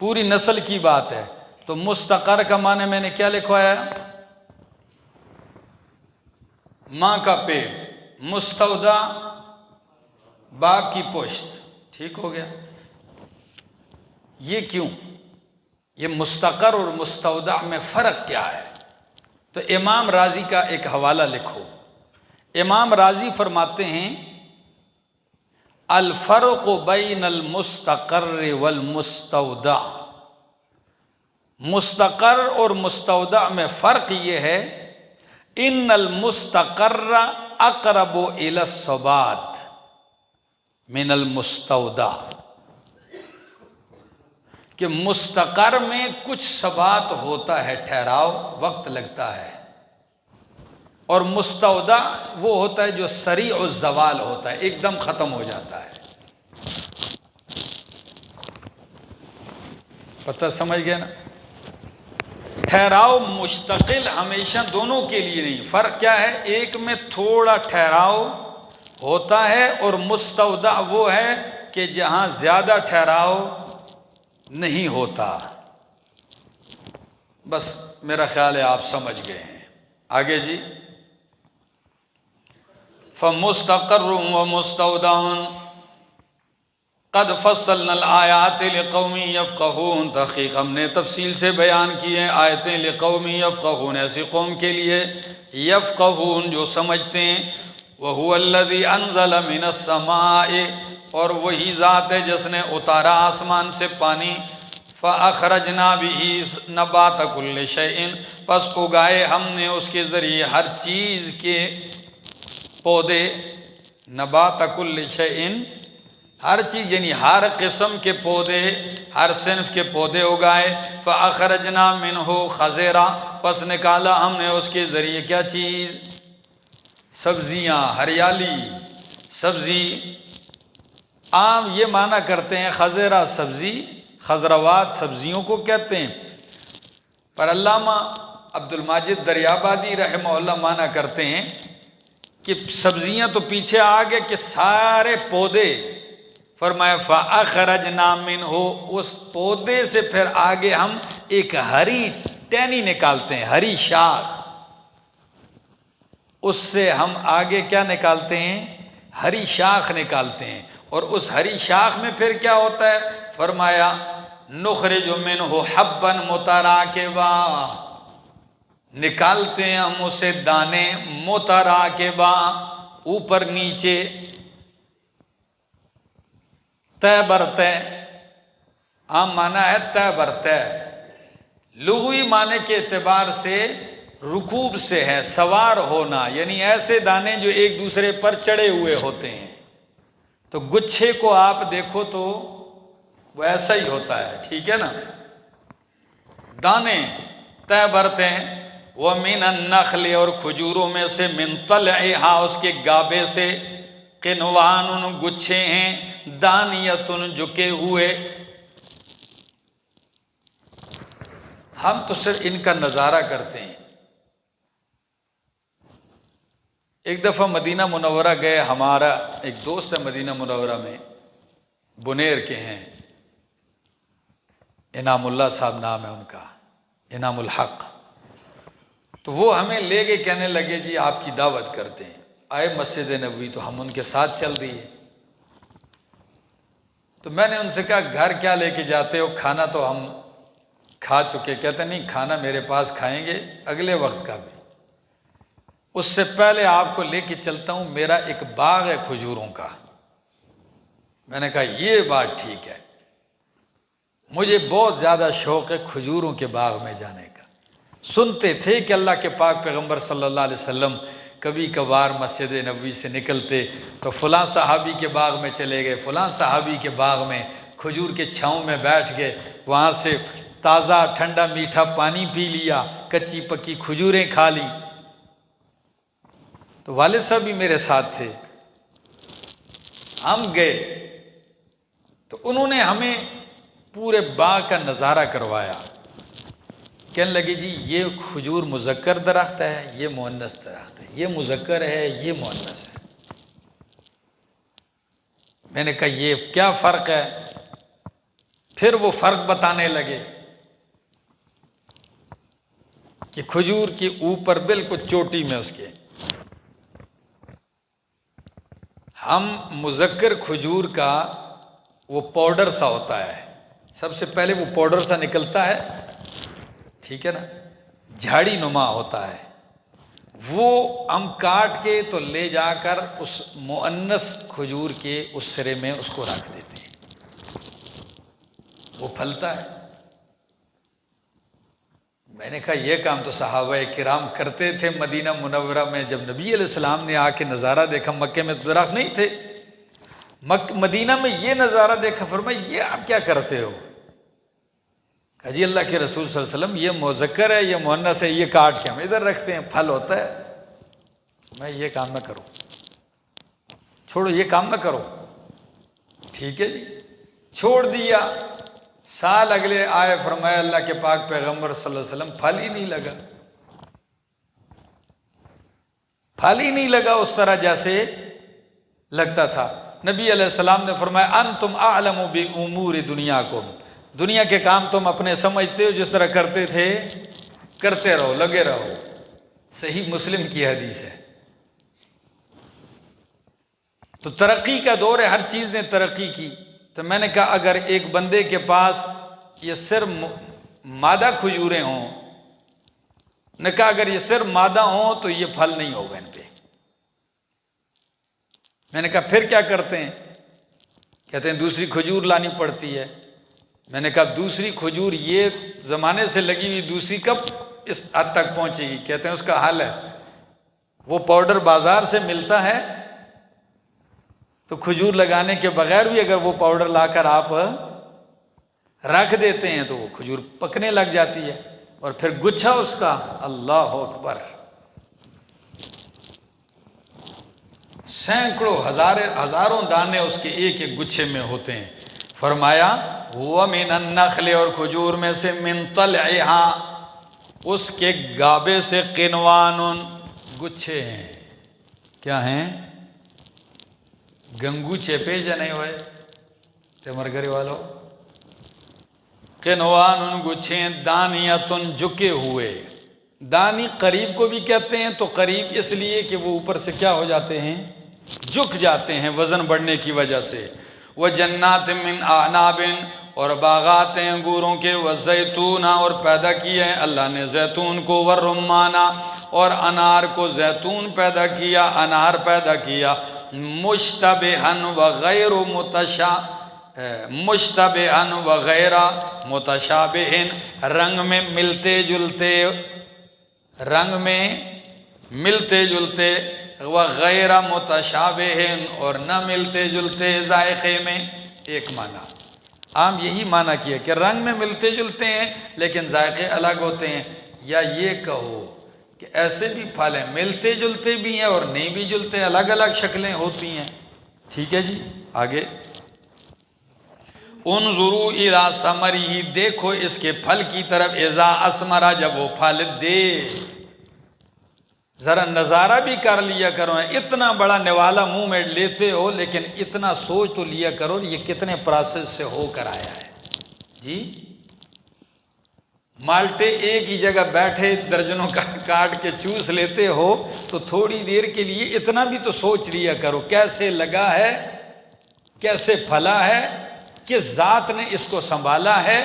پوری نسل کی بات ہے۔ تو مستقر کا معنی میں نے کیا لکھوایا؟ ماں کا پیٹ، مستودع باپ کی پشت، ٹھیک ہو گیا؟ یہ کیوں؟ یہ مستقر اور مستودع میں فرق کیا ہے؟ تو امام رازی کا ایک حوالہ لکھو۔ امام رازی فرماتے ہیں الفرق بین المستقر والمستودع، مستقر اور مستودع میں فرق یہ ہے ان المستقر اقرب الی الثبات من المستودع، کہ مستقر میں کچھ ثبات ہوتا ہے، ٹھہراؤ، وقت لگتا ہے، اور مستودع وہ ہوتا ہے جو سریع الزوال ہوتا ہے، ایک دم ختم ہو جاتا ہے۔ پتہ سمجھ گئے نا؟ ٹھہراؤ مستقل ہمیشہ دونوں کے لیے نہیں، فرق کیا ہے؟ ایک میں تھوڑا ٹھہراؤ ہوتا ہے، اور مستودع وہ ہے کہ جہاں زیادہ ٹھہراؤ نہیں ہوتا۔ بس میرا خیال ہے آپ سمجھ گئے ہیں۔ آگے جی، فَمُسْتَقَرٌ وَمُسْتَوْدَعٌ قَدْ فَصَّلْنَا الْآيَاتِ لِقَوْمٍ يَفْقَهُونَ، تحقیق ہم نے تفصیل سے بیان کی ہیں آیتیں، لِقَوْمٍ يَفْقَهُونَ، ایسی قوم کے لیے، یفقہون جو سمجھتے ہیں۔ وَهُوَ الَّذِي أَنزَلَ مِنَ السَّمَاءِ، اور وہی ذات ہے جس نے اتارا آسمان سے پانی، فَأَخْرَجْنَا بِهِ نَبَاتَ كُلِّ شَيْءٍ، پس اگائے ہم نے اس کے ذریعے ہر چیز کے پودے، نبات کل شیء، ہر چیز یعنی ہر قسم کے پودے، ہر صنف کے پودے اگائے۔ فَأَخْرَجْنَا مِنْهُ خَضِرًا، پس نکالا ہم نے اس کے ذریعے کیا چیز؟ سبزیاں، ہریالی، سبزی۔ عام یہ معنی کرتے ہیں خضرہ سبزی، خضروات سبزیوں کو کہتے ہیں، پر علامہ عبد الماجد دریابادی رحمہ اللہ معنی کرتے ہیں کہ سبزیاں تو پیچھے آگے کہ سارے پودے، فرمایا فَأَخْرَجْنَا مِنْهُ، اس پودے سے پھر آگے ہم ایک ہری ٹہنی نکالتے ہیں، ہری شاخ، اس سے ہم آگے کیا نکالتے ہیں؟ ہری شاخ نکالتے ہیں، اور اس ہری شاخ میں پھر کیا ہوتا ہے؟ فرمایا نُخْرِجُ مِنْهُ حَبًّا مُتَرَاكِبًا، نکالتے ہیں ہم اسے دانے، متراکبہ، اوپر نیچے، تہ برتہ، عام معنی ہے تہ برتہ، لغوی معنی کے اعتبار سے رکوب سے ہے، سوار ہونا، یعنی ایسے دانے جو ایک دوسرے پر چڑھے ہوئے ہوتے ہیں۔ تو گچھے کو آپ دیکھو تو وہ ایسا ہی ہوتا ہے، ٹھیک ہے نا؟ دانے تہ برتے ہیں۔ وَمِنَ النَّخْلِ، اور کھجوروں میں سے، مِن طَلْعِهَا، اس کے گابے سے، قِنْوَانٌ، گچھے ہیں، دانیتن، جھکے ہوئے۔ ہم تو صرف ان کا نظارہ کرتے ہیں، ایک دفعہ مدینہ منورہ گئے، ہمارا ایک دوست ہے مدینہ منورہ میں، بنیر کے ہیں، انعام اللہ صاحب نام ہے ان کا، انعام الحق۔ تو وہ ہمیں لے کے کہنے لگے جی آپ کی دعوت کرتے ہیں۔ آئے مسجد نبوی تو ہم ان کے ساتھ چل دیے۔ تو میں نے ان سے کہا گھر کیا لے کے جاتے ہو، کھانا تو ہم کھا چکے۔ کہتے نہیں، کھانا میرے پاس کھائیں گے اگلے وقت کا بھی، اس سے پہلے آپ کو لے کے چلتا ہوں، میرا ایک باغ ہے کھجوروں کا۔ میں نے کہا یہ بات ٹھیک ہے، مجھے بہت زیادہ شوق ہے کھجوروں کے باغ میں جانے کا۔ سنتے تھے کہ اللہ کے پاک پیغمبر صلی اللہ علیہ وسلم کبھی کبھار مسجد نبوی سے نکلتے تو فلاں صحابی کے باغ میں چلے گئے، فلاں صحابی کے باغ میں کھجور کے چھاؤں میں بیٹھ گئے، وہاں سے تازہ ٹھنڈا میٹھا پانی پی لیا، کچی پکی کھجوریں کھا لی۔ تو والد صاحب بھی میرے ساتھ تھے، ہم گئے تو انہوں نے ہمیں پورے باغ کا نظارہ کروایا۔ کہنے لگے جی یہ کھجور مذکر درخت ہے، یہ مؤنث درخت ہے، یہ مذکر ہے، یہ مؤنث ہے۔ میں نے کہا یہ کیا فرق ہے؟ پھر وہ فرق بتانے لگے کہ کھجور کے اوپر بالکل چوٹی میں اس کے، ہم مذکر کھجور کا وہ پاؤڈر سا ہوتا ہے، سب سے پہلے وہ پاؤڈر سا نکلتا ہے، ٹھیک ہے نا، جھاڑی نما ہوتا ہے، وہ ہم کاٹ کے تو لے جا کر اس مؤنث کھجور کے اس سرے میں اس کو رکھ دیتے ہیں، وہ پھلتا ہے۔ میں نے کہا یہ کام تو صحابہ کرام کرتے تھے مدینہ منورہ میں، جب نبی علیہ السلام نے آ کے نظارہ دیکھا، مکے میں تو درخت نہیں تھے، مدینہ میں یہ نظارہ دیکھا، فرمایا یہ آپ کیا کرتے ہو؟ کہا جی اللہ کے رسول صلی اللہ علیہ وسلم یہ مذکر ہے، یہ مؤنث ہے، یہ کاٹ کے ہم ادھر رکھتے ہیں، پھل ہوتا ہے۔ میں یہ کام نہ کرو، چھوڑو یہ کام نہ کرو، ٹھیک ہے جی، چھوڑ دیا۔ سال اگلے آئے، فرمایا اللہ کے پاک پیغمبر صلی اللہ علیہ وسلم پھل ہی نہیں لگا، پھل ہی نہیں لگا اس طرح جیسے لگتا تھا۔ نبی علیہ السلام نے فرمایا انتم اعلم بامور دنیاکم، دنیا کے کام تم اپنے سمجھتے ہو، جس طرح کرتے تھے کرتے رہو، لگے رہو۔ صحیح مسلم کی حدیث ہے۔ تو ترقی کا دور ہے، ہر چیز نے ترقی کی۔ تو میں نے کہا اگر ایک بندے کے پاس یہ صرف مادہ کھجوریں ہوں، نے کہا اگر یہ صرف مادہ ہوں تو یہ پھل نہیں ہوگا ان پہ۔ میں نے کہا پھر کیا کرتے ہیں؟ کہتے ہیں دوسری کھجور لانی پڑتی ہے۔ میں نے کہا دوسری کھجور یہ زمانے سے لگی ہوئی دوسری کب اس حد تک پہنچے گی؟ کہتے ہیں اس کا حل ہے، وہ پاؤڈر بازار سے ملتا ہے تو کھجور لگانے کے بغیر بھی اگر وہ پاؤڈر لا کر آپ رکھ دیتے ہیں تو وہ کھجور پکنے لگ جاتی ہے، اور پھر گچھا اس کا، اللہ اکبر، سینکڑوں ہزاروں دانے اس کے ایک ایک گچھے میں ہوتے ہیں۔ فرمایا وَمِنَ النَّخْلِ، اور کھجور میں سے، مِن طَلْعِهَا، اس کے گابے سے، قِنْوَانٌ، گچھے ہیں۔ کیا ہیں؟ گنگو چیپے جنے ہوئے تے مرگرے والو، قِنْوَانٌ گچھے، دانیتن جھکے ہوئے۔ دانی قریب کو بھی کہتے ہیں، تو قریب اس لیے کہ وہ اوپر سے کیا ہو جاتے ہیں؟ جھک جاتے ہیں وزن بڑھنے کی وجہ سے۔ وَجَنَّاتٍ مِّنْ أَعْنَابٍ، اور باغات ہیں انگوروں کے، وَزَيْتُونَ، اور پیدا کیے ہیں اللہ نے زیتون کو، وَالرُّمَّانَ، اور انار کو، زیتون پیدا کیا، انار پیدا کیا، مُشْتَبِهًا وَغَيْرُ مُشْتَبِهًا وَغَيْرَ مُتَشَابِهٍ، رنگ میں ملتے جلتے، رنگ میں ملتے جلتے، وغیر متشابہ، اور نہ ملتے جلتے ذائقے میں۔ ایک معنی عام یہی معنی کیا کہ رنگ میں ملتے جلتے ہیں لیکن ذائقے الگ ہوتے ہیں، یا یہ کہو کہ ایسے بھی پھل ہیں ملتے جلتے بھی ہیں اور نہیں بھی جلتے، الگ الگ شکلیں ہوتی ہیں۔ ٹھیک ہے جی، آگے انظروا الی ثمرہ، دیکھو اس کے پھل کی طرف، اذا اثمر، جب وہ پھل دے۔ ذرا نظارہ بھی کر لیا کرو، اتنا بڑا نوالا منہ میں لیتے ہو لیکن اتنا سوچ تو لیا کرو یہ کتنے پروسیس سے ہو کر آیا ہے جی۔ مالٹے ایک ہی جگہ بیٹھے درجنوں کا کاٹ کے چوس لیتے ہو تو تھوڑی دیر کے لیے اتنا بھی تو سوچ لیا کرو کیسے لگا ہے، کیسے پھلا ہے، کس ذات نے اس کو سنبھالا ہے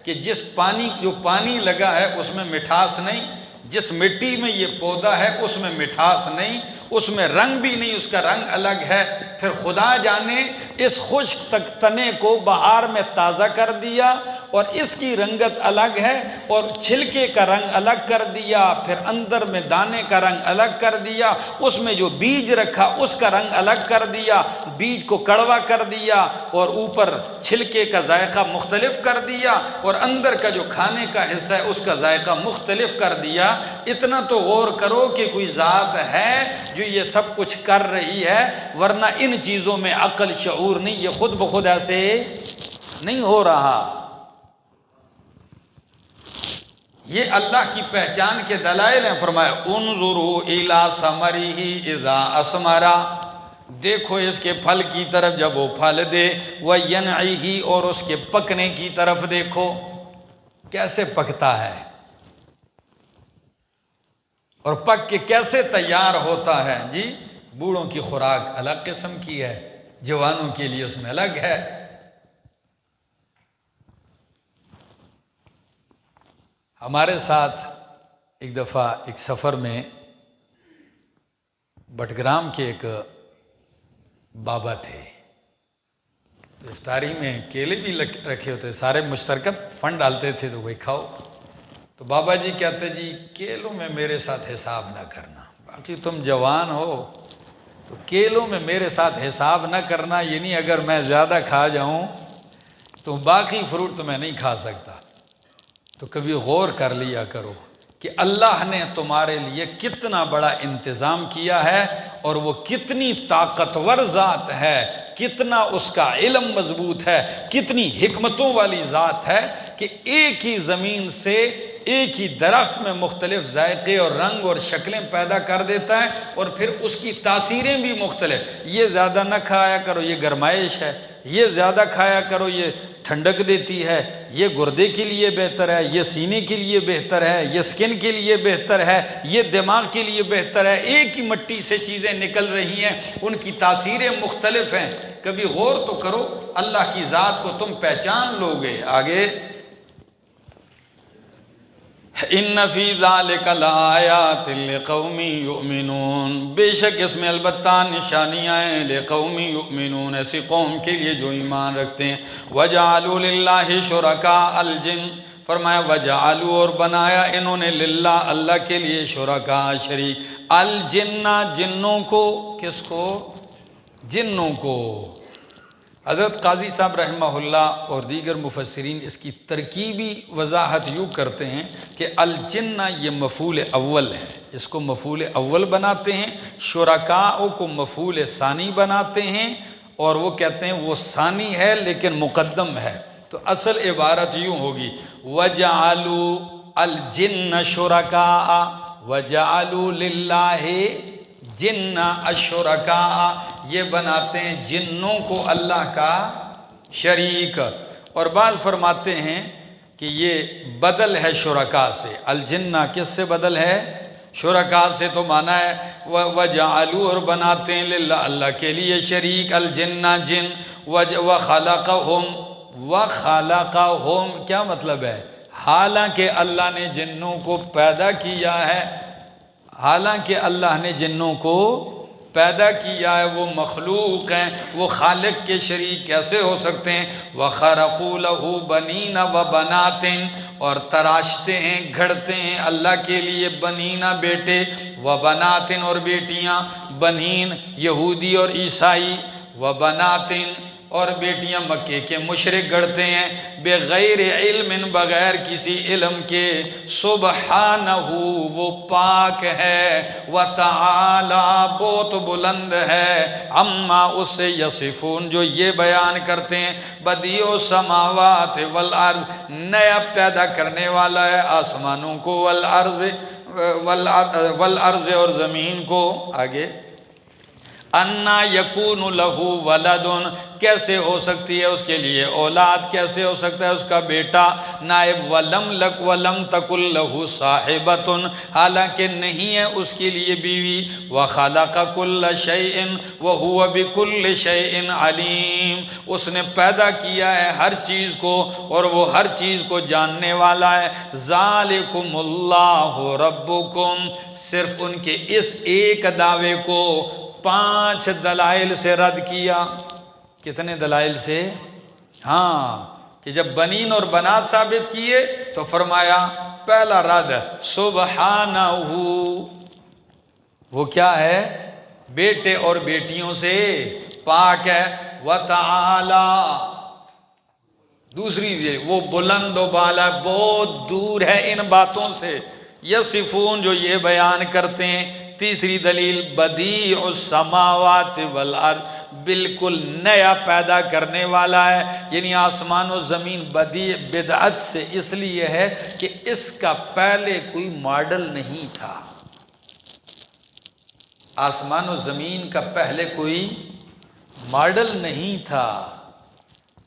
کہ جو پانی لگا ہے اس میں مٹھاس نہیں، جس مٹی میں یہ پودا ہے اس میں مٹھاس نہیں، اس میں رنگ بھی نہیں، اس کا رنگ الگ ہے۔ پھر خدا جانے اس خشک تنے کو بہار میں تازہ کر دیا اور اس کی رنگت الگ ہے، اور چھلکے کا رنگ الگ کر دیا، پھر اندر میں دانے کا رنگ الگ کر دیا، اس میں جو بیج رکھا اس کا رنگ الگ کر دیا، بیج کو کڑوا کر دیا، اور اوپر چھلکے کا ذائقہ مختلف کر دیا، اور اندر کا جو کھانے کا حصہ ہے اس کا ذائقہ مختلف کر دیا۔ اتنا تو غور کرو کہ کوئی ذات ہے جو یہ سب کچھ کر رہی ہے، ورنہ ان چیزوں میں عقل شعور نہیں، یہ خود بخود ایسے نہیں ہو رہا۔ یہ اللہ کی پہچان کے دلائل ہیں۔ فرمایا انظروا الی ثمرہ اذا اثمر، دیکھو اس کے پھل کی طرف جب وہ پھل دے، وینعہ، اور اس کے پکنے کی طرف دیکھو کیسے پکتا ہے اور پک کے کیسے تیار ہوتا ہے جی۔ بوڑھوں کی خوراک الگ قسم کی ہے، جوانوں کے لیے اس میں الگ ہے۔ ہمارے ساتھ ایک دفعہ ایک سفر میں بٹگرام کے ایک بابا تھے، تو افطاری میں کیلے بھی رکھے ہوتے، سارے مشترکہ فنڈ ڈالتے تھے تو وہی کھاؤ۔ تو بابا جی کہتے جی کیلوں میں میرے ساتھ حساب نہ کرنا، باقی تم جوان ہو تو کیلوں میں میرے ساتھ حساب نہ کرنا، یعنی اگر میں زیادہ کھا جاؤں تو باقی فروٹ تو میں نہیں کھا سکتا۔ تو کبھی غور کر لیا کرو کہ اللہ نے تمہارے لیے کتنا بڑا انتظام کیا ہے، اور وہ کتنی طاقتور ذات ہے، کتنا اس کا علم مضبوط ہے، کتنی حکمتوں والی ذات ہے کہ ایک ہی زمین سے ایک ہی درخت میں مختلف ذائقے اور رنگ اور شکلیں پیدا کر دیتا ہے، اور پھر اس کی تاثیریں بھی مختلف۔ یہ زیادہ نہ کھایا کرو یہ گرمائش ہے، یہ زیادہ کھایا کرو یہ ٹھنڈک دیتی ہے، یہ گردے کے لیے بہتر ہے، یہ سینے کے لیے بہتر ہے، یہ سکن کے لیے بہتر ہے، یہ دماغ کے لیے بہتر ہے۔ ایک ہی مٹی سے چیزیں نکل رہی ہیں، ان کی تاثیریں مختلف ہیں۔ کبھی غور تو کرو، اللہ کی ذات کو تم پہچان لو گے۔ آگے ان فی ذالک لآیات لقوم یؤمنون، بے شک اس میں البتہ نشانیاں ہیں، لقوم یؤمنون، ایسی قوم کے لیے جو ایمان رکھتے ہیں۔ وجعلوا للہ شرکاء الجن، فرمایا وجعلوا، اور بنایا انہوں نے، للہ اللہ کے لیے، شرکاء شریک، الجن جنوں کو، کس کو؟ جنوں کو۔ حضرت قاضی صاحب رحمہ اللہ اور دیگر مفسرین اس کی ترکیبی وضاحت یوں کرتے ہیں کہ الجن یہ مفعول اول ہے، اس کو مفعول اول بناتے ہیں، شرکاء کو مفعول ثانی بناتے ہیں، اور وہ کہتے ہیں وہ ثانی ہے لیکن مقدم ہے۔ تو اصل عبارت یوں ہوگی وَجَعَلُوا الْجِنَّ شُرَكَاءَ وَجَعَلُوا لِلَّهِ جن الشرکاء، یہ بناتے ہیں جنوں کو اللہ کا شریک۔ اور بعض فرماتے ہیں کہ یہ بدل ہے شرکاء سے، الجنہ کس سے بدل ہے؟ شرکاء سے۔ تو معنی ہے وَجَعَلُوا، اور بناتے ہیں، للہ اللہ کے لیے، شریک، الجنہ جن، وَخَلَقَهُمْ، وَخَلَقَهُمْ کیا مطلب ہے؟ حالانکہ اللہ نے جنوں کو پیدا کیا ہے، حالانکہ اللہ نے جنوں کو پیدا کیا ہے، وہ مخلوق ہیں، وہ خالق کے شریک کیسے ہو سکتے ہیں؟ وَخَرَقُوا لَهُ بَنِينَ وَبَنَاتٍ، اور تراشتے ہیں، گھڑتے ہیں اللہ کے لیے، بنینا بیٹے، وَبَنَاتٍ اور بیٹیاں، بنین یہودی اور عیسائی، وَبَنَاتٍ اور بیٹیاں مکے کے مشرک گڑھتے ہیں، بغیر علم، بغیر کسی علم کے، سبحانہ وہ پاک ہے، وتعالی بہت بلند ہے، عما اس سے یصفون جو یہ بیان کرتے ہیں، بدیع السماوات والارض، نیا پیدا کرنے والا ہے آسمانوں کو، والارض والارض اور زمین کو، آگے انا یکون لہ ولدن، کیسے ہو سکتی ہے اس کے لیے اولاد، کیسے ہو سکتا ہے اس کا بیٹا، نائب ولم تکن لہ صاحبۃ، حالانکہ نہیں ہے اس کے لیے بیوی، وخلق کل شیء وہو بکل شیء علیم، اس نے پیدا کیا ہے ہر چیز کو اور وہ ہر چیز کو جاننے والا ہے، ذالکم اللہ ربکم، صرف ان کے اس ایک دعوے کو 5 دلائل سے رد کیا۔ کتنے دلائل سے؟ ہاں، کہ جب بنین اور بنات ثابت کیے تو فرمایا پہلا رد سبحانہ، وہ کیا ہے؟ بیٹے اور بیٹیوں سے پاک ہے، وتعالی، دوسری وہ بلند و بالا، بہت دور ہے ان باتوں سے، یصفون، جو یہ بیان کرتے ہیں۔ تیسری دلیل بدیع السماوات والارض، بالکل نیا پیدا کرنے والا ہے، یعنی آسمان و زمین بدیع بدعت سے اس لیے ہے کہ اس کا پہلے کوئی ماڈل نہیں تھا، آسمان و زمین کا پہلے کوئی ماڈل نہیں تھا،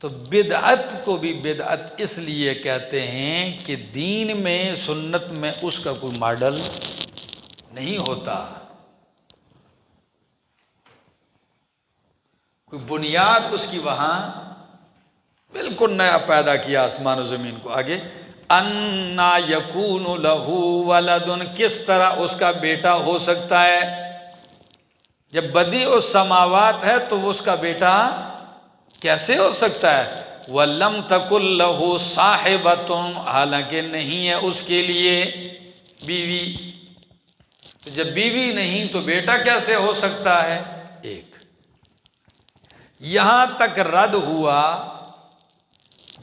تو بدعت کو بھی بدعت اس لیے کہتے ہیں کہ دین میں، سنت میں اس کا کوئی ماڈل نہیں ہوتا، کوئی بنیاد اس کی وہاں، بالکل نیا پیدا کیا آسمان و زمین کو۔ آگے انا یکون لہ ولد، کس طرح اس کا بیٹا ہو سکتا ہے؟ جب بدیع السماوات ہے تو اس کا بیٹا کیسے ہو سکتا ہے؟ وَلَمْ تَكُنْ لَهُ صَاحِبَةٌ، حالانکہ نہیں ہے اس کے لیے بیوی، تو جب بیوی نہیں تو بیٹا کیسے ہو سکتا ہے؟ ایک یہاں تک رد ہوا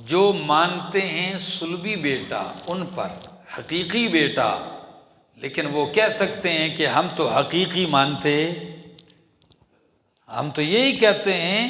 جو مانتے ہیں صلبی بیٹا، ان پر حقیقی بیٹا، لیکن وہ کہہ سکتے ہیں کہ ہم تو حقیقی مانتے، ہم تو یہی کہتے ہیں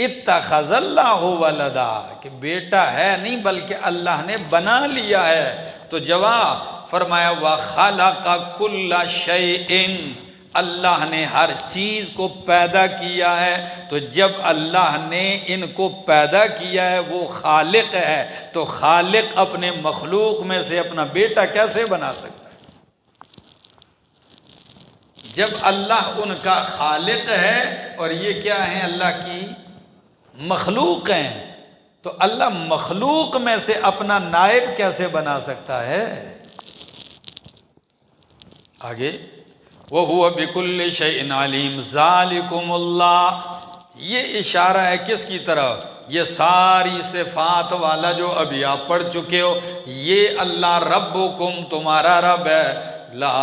اتخذ اللہ ولدا، کہ بیٹا ہے نہیں بلکہ اللہ نے بنا لیا ہے، تو جواب فرمایا وَخَلَقَ كُلَّ شَيْءٍ، اللہ نے ہر چیز کو پیدا کیا ہے، تو جب اللہ نے ان کو پیدا کیا ہے وہ خالق ہے، تو خالق اپنے مخلوق میں سے اپنا بیٹا کیسے بنا سکتا ہے؟ جب اللہ ان کا خالق ہے اور یہ کیا ہیں؟ اللہ کی مخلوق ہیں، تو اللہ مخلوق میں سے اپنا نائب کیسے بنا سکتا ہے؟ آگے وَهُوَ بِكُلِّ شَيْءٍ عَلِيمٌ ذَلِكُمُ اللَّهُ، یہ اشارہ ہے کس کی طرف؟ یہ ساری صفات والا جو ابھی آپ پڑھ چکے ہو، یہ اللہ ربکم، تمہارا رب ہے، لا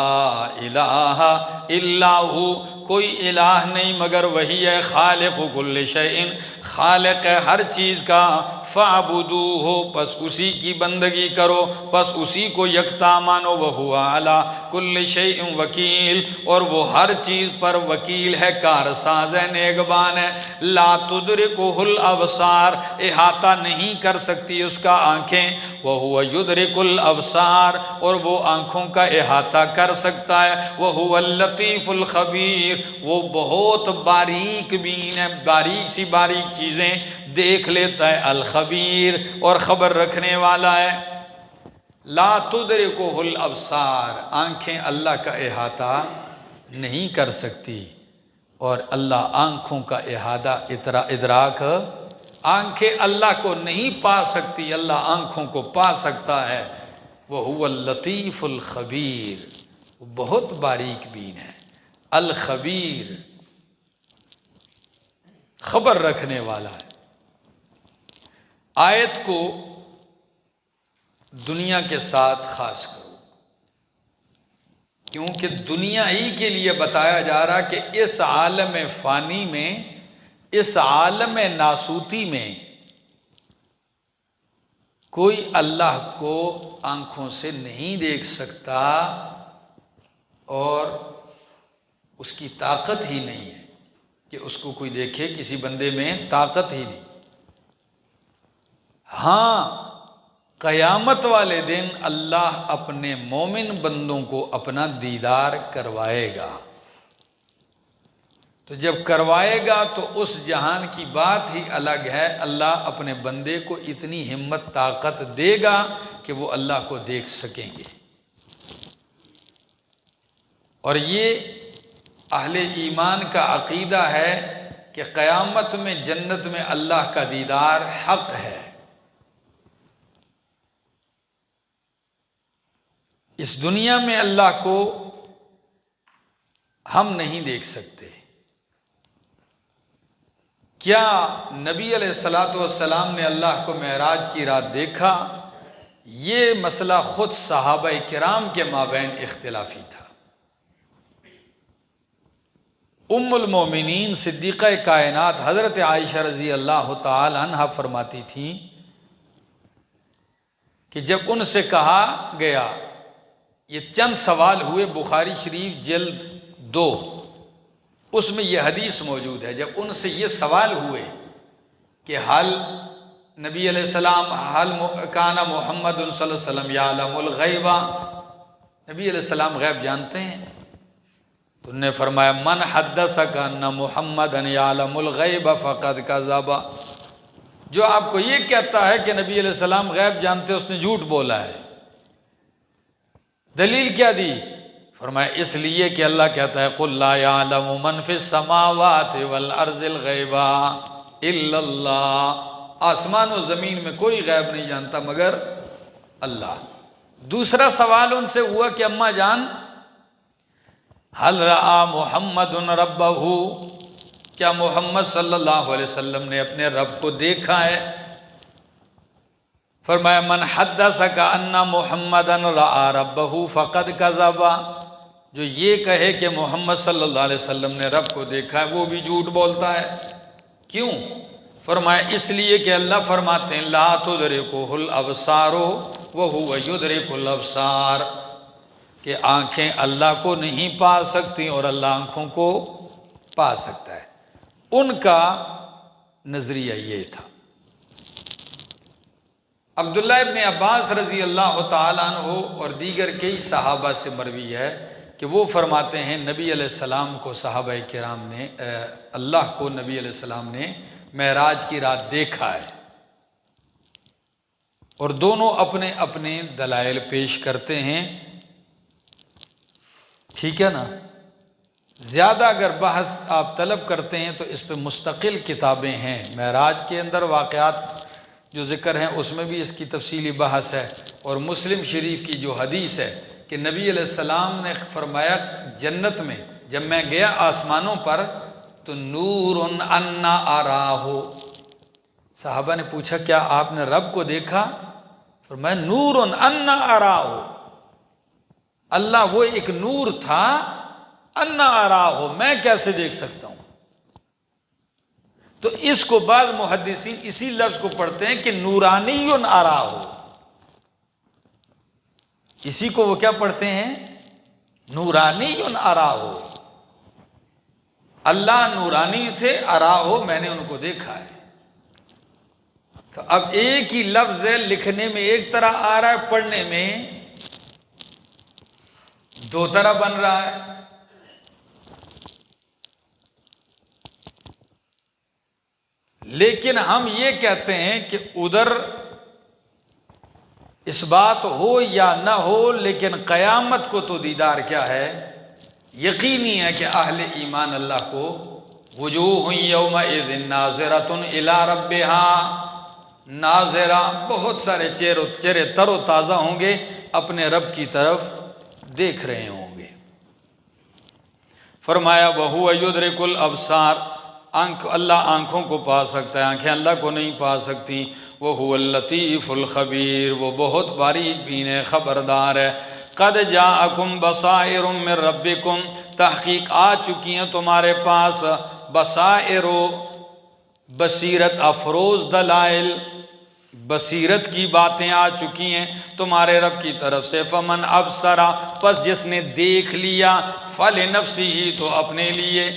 الہ الا ہو، کوئی الہ نہیں مگر وہی ہے، خالق کل شیء، خالق ہے ہر چیز کا، فاعبدوہ، پس اسی کی بندگی کرو، پس اسی کو یکتا مانو، وہو علی کل شیء وکیل، اور وہ ہر چیز پر وکیل ہے، کارساز ہے، نگہبان ہے، لا تدرکہ الابصار، احاطہ نہیں کر سکتی اس کا آنکھیں، وہو یدرک الابصار، اور وہ آنکھوں کا احاطہ کر سکتا ہے، وہو اللطیف الخبیر، وہ بہت باریک بین ہے، باریک سی باریک چیزیں دیکھ لیتا ہے، الخبیر، اور خبر رکھنے والا ہے۔ لا تدرکہ الابصار، آنکھیں اللہ کا احاطہ نہیں کر سکتی، اور اللہ آنکھوں کا احاطہ ادراک، آنکھیں اللہ کو نہیں پا سکتی، اللہ آنکھوں کو پا سکتا ہے، وَهُوَ اللطیف الخبیر، وہ بہت باریک بین ہے، الخبیر، خبر رکھنے والا ہے۔ آیت کو دنیا کے ساتھ خاص کرو، کیونکہ دنیا ہی کے لیے بتایا جا رہا کہ اس عالم فانی میں، اس عالم ناسوتی میں کوئی اللہ کو آنکھوں سے نہیں دیکھ سکتا، اور اس کی طاقت ہی نہیں ہے کہ اس کو کوئی دیکھے، کسی بندے میں طاقت ہی نہیں۔ ہاں، قیامت والے دن اللہ اپنے مومن بندوں کو اپنا دیدار کروائے گا۔ تو جب کروائے گا تو اس جہان کی بات ہی الگ ہے، اللہ اپنے بندے کو اتنی ہمت طاقت دے گا کہ وہ اللہ کو دیکھ سکیں گے۔ اور یہ اہل ایمان کا عقیدہ ہے کہ قیامت میں جنت میں اللہ کا دیدار حق ہے۔ اس دنیا میں اللہ کو ہم نہیں دیکھ سکتے۔ کیا نبی علیہ الصلوۃ والسلام نے اللہ کو معراج کی رات دیکھا؟ یہ مسئلہ خود صحابہ کرام کے مابین اختلافی تھا۔ ام المومنین صدیقہ کائنات حضرت عائشہ رضی اللہ تعالی عنہ فرماتی تھیں کہ جب ان سے کہا گیا، یہ چند سوال ہوئے، بخاری شریف جلد 2 اس میں یہ حدیث موجود ہے، جب ان سے یہ سوال ہوئے کہ حل نبی علیہ السلام حل کان محمد صلی اللہ علیہ وسلم یعلم الغیب، نبی علیہ السلام غیب جانتے ہیں؟ تو انہوں نے فرمایا من حدثک ان محمد یعلم الغیب فقد کذب، جو آپ کو یہ کہتا ہے کہ نبی علیہ السلام غیب جانتے اس نے جھوٹ بولا ہے۔ دلیل کیا دی؟ فرمایا اس لیے کہ اللہ کہتا ہے قل لا یعلم من فی السماوات والارض الغیب الا اللہ، آسمان و زمین میں کوئی غیب نہیں جانتا مگر اللہ۔ دوسرا سوال ان سے ہوا کہ اماں جان حل رأى محمد ربہ، کیا محمد صلی اللہ علیہ وسلم نے اپنے رب کو دیکھا ہے؟ فرمایا من حدثک ان محمد رأى ربہ فقد کذب، جو یہ کہے کہ محمد صلی اللہ علیہ وسلم نے رب کو دیکھا ہے وہ بھی جھوٹ بولتا ہے۔ کیوں؟ فرمایا اس لیے کہ اللہ فرماتے ہیں لا تدرکہ الابصار وہو یدرک الابصار، کہ آنکھیں اللہ کو نہیں پا سکتی اور اللہ آنکھوں کو پا سکتا ہے۔ ان کا نظریہ یہ تھا۔ عبداللہ ابن عباس رضی اللہ تعالیٰ عنہ اور دیگر کئی صحابہ سے مروی ہے کہ وہ فرماتے ہیں نبی علیہ السلام کو صحابہ کرام نے اللہ کو نبی علیہ السلام نے معراج کی رات دیکھا ہے، اور دونوں اپنے اپنے دلائل پیش کرتے ہیں۔ ٹھیک ہے نا؟ زیادہ اگر بحث آپ طلب کرتے ہیں تو اس پہ مستقل کتابیں ہیں۔ معراج کے اندر واقعات جو ذکر ہیں اس میں بھی اس کی تفصیلی بحث ہے، اور مسلم شریف کی جو حدیث ہے کہ نبی علیہ السلام نے فرمایا جنت میں جب میں گیا آسمانوں پر تو نور انا اراہ، صحابہ نے پوچھا کیا آپ نے رب کو دیکھا؟ فرمایا نور انا اراہ، اللہ وہ ایک نور تھا، انا اراہ میں کیسے دیکھ سکتا ہوں؟ تو اس کو بعض محدثین اسی لفظ کو پڑھتے ہیں کہ نورانی اراہ، اسی کو وہ کیا پڑھتے ہیں؟ نورانی اراہ، اللہ نورانی تھے، اراہ میں نے ان کو دیکھا ہے۔ تو اب ایک ہی لفظ ہے، لکھنے میں ایک طرح آ رہا ہے، پڑھنے میں دو طرح بن رہا ہے۔ لیکن ہم یہ کہتے ہیں کہ ادھر اس بات ہو یا نہ ہو، لیکن قیامت کو تو دیدار کیا ہے؟ یقینی ہے کہ اہل ایمان اللہ کو وجوہ یومئذ ناظرۃ الی ربہا ناظرہ، بہت سارے چہرے تر و تازہ ہوں گے، اپنے رب کی طرف دیکھ رہے ہوں گے۔ فرمایا وہو یدرک الابصار، اللہ آنکھوں کو پا سکتا ہے، آنکھیں اللہ کو نہیں پا سکتی۔ وہو اللطیف الخبیر، وہ بہت باریک بین ہے، خبردار ہے۔ قد جاءکم بصائر من ربکم، تحقیق آ چکی ہیں تمہارے پاس بصائر، بصیرت افروز دلائل، بصیرت کی باتیں آ چکی ہیں تمہارے رب کی طرف سے۔ فمن ابصر، پس جس نے دیکھ لیا، فلنفسہ، تو اپنے لیے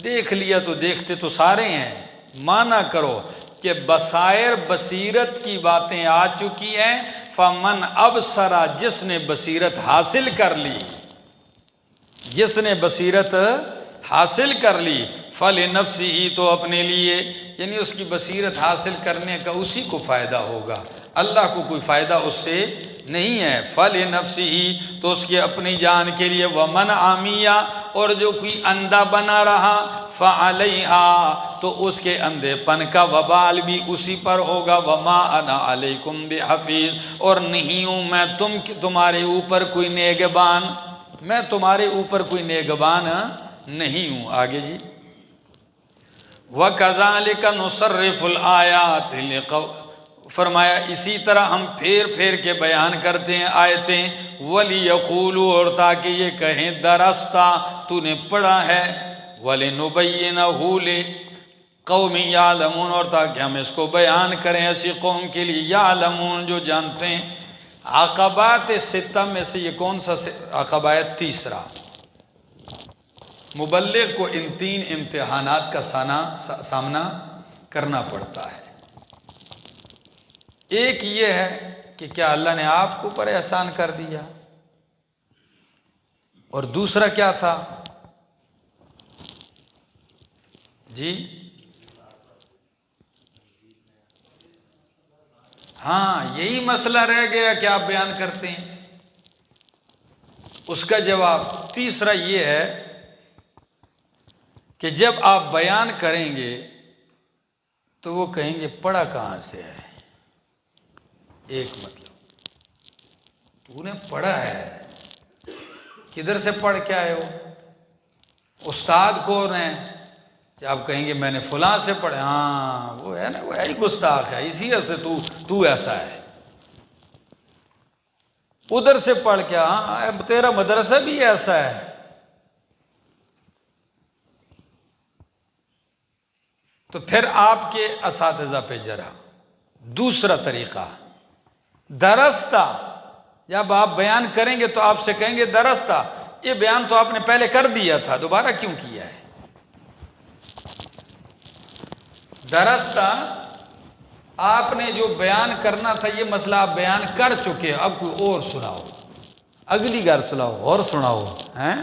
دیکھ لیا، تو دیکھتے تو سارے ہیں، مانا کرو کہ بصائر بصیرت کی باتیں آ چکی ہیں، فمن ابصرا، جس نے بصیرت حاصل کر لی، جس نے بصیرت حاصل کر لی، فلنفسہ، تو اپنے لیے، یعنی اس کی بصیرت حاصل کرنے کا اسی کو فائدہ ہوگا، اللہ کو کوئی فائدہ اس سے نہیں ہے، فلنفسہ، تو اس کے اپنی جان کے لیے، ومن عمیہ، اور جو کوئی اندھا بنا رہا، فعلیہا، تو اس کے اندھے پن کا وبال بھی اسی پر ہوگا، وما انا علیکم بحفیظ، اور نہیں ہوں میں تمہارے اوپر کوئی نگہبان، میں تمہارے اوپر کوئی نگہبان نہیں ہوں۔ آگے جی، وَكَذَلِكَ نُصَرِّفُ الْآيَاتِ فرمایا اسی طرح ہم پھیر پھیر کے بیان کرتے ہیں آیتیں، وَلِيَقُولُوا، اور تاکہ یہ کہیں درستا، تو نے پڑھا ہے، وَلِنُبَيِّنَهُ لِقَوْمٍ يَعْلَمُونَ، اور تاکہ ہم اس کو بیان کریں ایسی قوم کے لیے، یعلمون، جو جانتے ہیں۔ عقبات ستہ میں سے یہ کون سا عقبہ ہے؟ تیسرا۔ مبلغ کو ان 3 امتحانات کا سامنا کرنا پڑتا ہے۔ ایک یہ ہے کہ کیا اللہ نے آپ کو پر احسان کر دیا، اور دوسرا کیا تھا جی؟ ہاں، یہی مسئلہ رہ گیا کہ آپ بیان کرتے ہیں، اس کا جواب تیسرا یہ ہے کہ جب آپ بیان کریں گے تو وہ کہیں گے پڑھا کہاں سے ہے؟ ایک مطلب تو نے پڑھا ہے، کدھر سے پڑھ کے آئے ہو؟ استاد کون ہے؟ کہ آپ کہیں گے میں نے فلاں سے پڑھا، ہاں وہ ہے نا، وہ ہے ہی گستاخ ہے، اسی وجہ سے تو ایسا ہے، ادھر سے پڑھ کے، ہاں تیرا مدرسہ بھی ایسا ہے۔ تو پھر آپ کے اساتذہ پہ جرا دوسرا طریقہ، درستہ، جب آپ بیان کریں گے تو آپ سے کہیں گے درستہ، یہ بیان تو آپ نے پہلے کر دیا تھا، دوبارہ کیوں کیا ہے؟ درستہ، آپ نے جو بیان کرنا تھا یہ مسئلہ آپ بیان کر چکے، اب کوئی اور سناؤ، اگلی بار سناؤ اور سناؤ، ہیں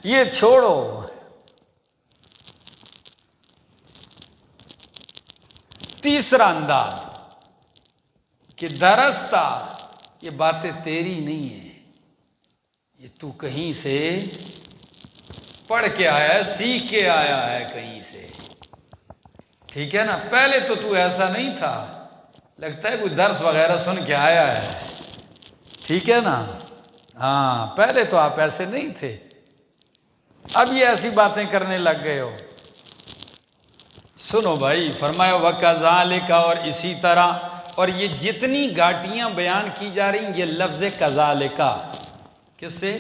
یہ چھوڑو۔ تیسرا انداز کہ درستہ، یہ باتیں تیری نہیں ہیں، یہ تو کہیں سے پڑھ کے آیا ہے، سیکھ کے آیا ہے کہیں سے، ٹھیک ہے نا؟ پہلے تو ایسا نہیں تھا، لگتا ہے کوئی درس وغیرہ سن کے آیا ہے، ٹھیک ہے نا؟ ہاں، پہلے تو آپ ایسے نہیں تھے، اب یہ ایسی باتیں کرنے لگ گئے ہو۔ سنو بھائی، فرمایا وَكَذَلِكَ، اور اسی طرح، اور یہ جتنی گھاٹیاں بیان کی جا رہی ہیں یہ لفظ کذالکا، کس سے؟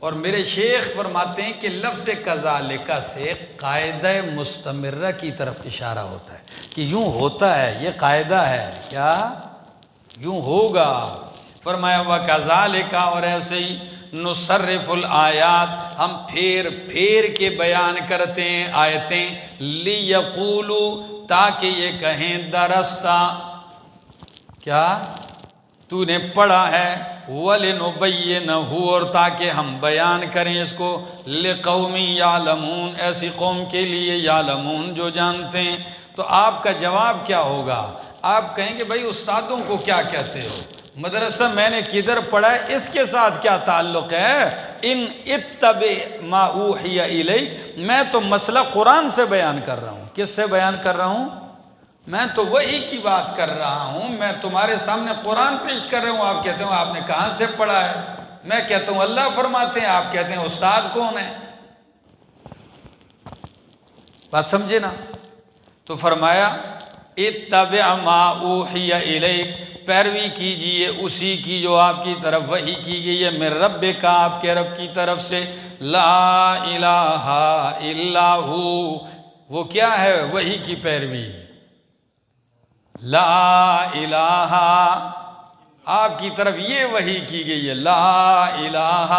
اور میرے شیخ فرماتے ہیں کہ لفظ کذالکا سے قاعدہ مستمرہ کی طرف اشارہ ہوتا ہے، کہ یوں ہوتا ہے، یہ قاعدہ ہے، کیا؟ یوں ہوگا۔ فرمایا وَكَذَلِكَ، اور ایسے ہی نصرف الآیات، ہم پھیر پھیر کے بیان کرتے ہیں آیتیں، لیقولوا، تاکہ یہ کہیں درستہ، کیا تو نے پڑھا ہے، وَلِنُبَيِّنَهُ، اور تاکہ ہم بیان کریں اس کو، لِقَوْمٍ يَعْلَمُونَ، ایسی قوم کے لیے، یعلمون، جو جانتے ہیں۔ تو آپ کا جواب کیا ہوگا؟ آپ کہیں گے بھائی استادوں کو کیا کہتے ہو؟ مدرسہ میں نے کدھر پڑھا ہے، اس کے ساتھ کیا تعلق ہے؟ ان اتبع ما اوحی الیک، میں تو مسئلہ قرآن سے بیان کر رہا ہوں۔ کس سے بیان کر رہا ہوں؟ میں تو وحی کی بات کر رہا ہوں، میں تمہارے سامنے قرآن پیش کر رہا ہوں، آپ کہتے ہو آپ نے کہاں سے پڑھا ہے؟ میں کہتا ہوں اللہ فرماتے ہیں، آپ کہتے ہیں استاد کون ہے؟ بات سمجھے نا؟ تو فرمایا اتبع ما اوحی الیک، پیروی کیجئے اسی کی جو آپ کی طرف وحی کی گئی ہے، من ربک، آپ کے رب کی طرف سے، لا الہ الا ہو، وہ کیا ہے وحی کی پیروی؟ لا الہ، آپ کی طرف یہ وحی کی گئی ہے، لا الہ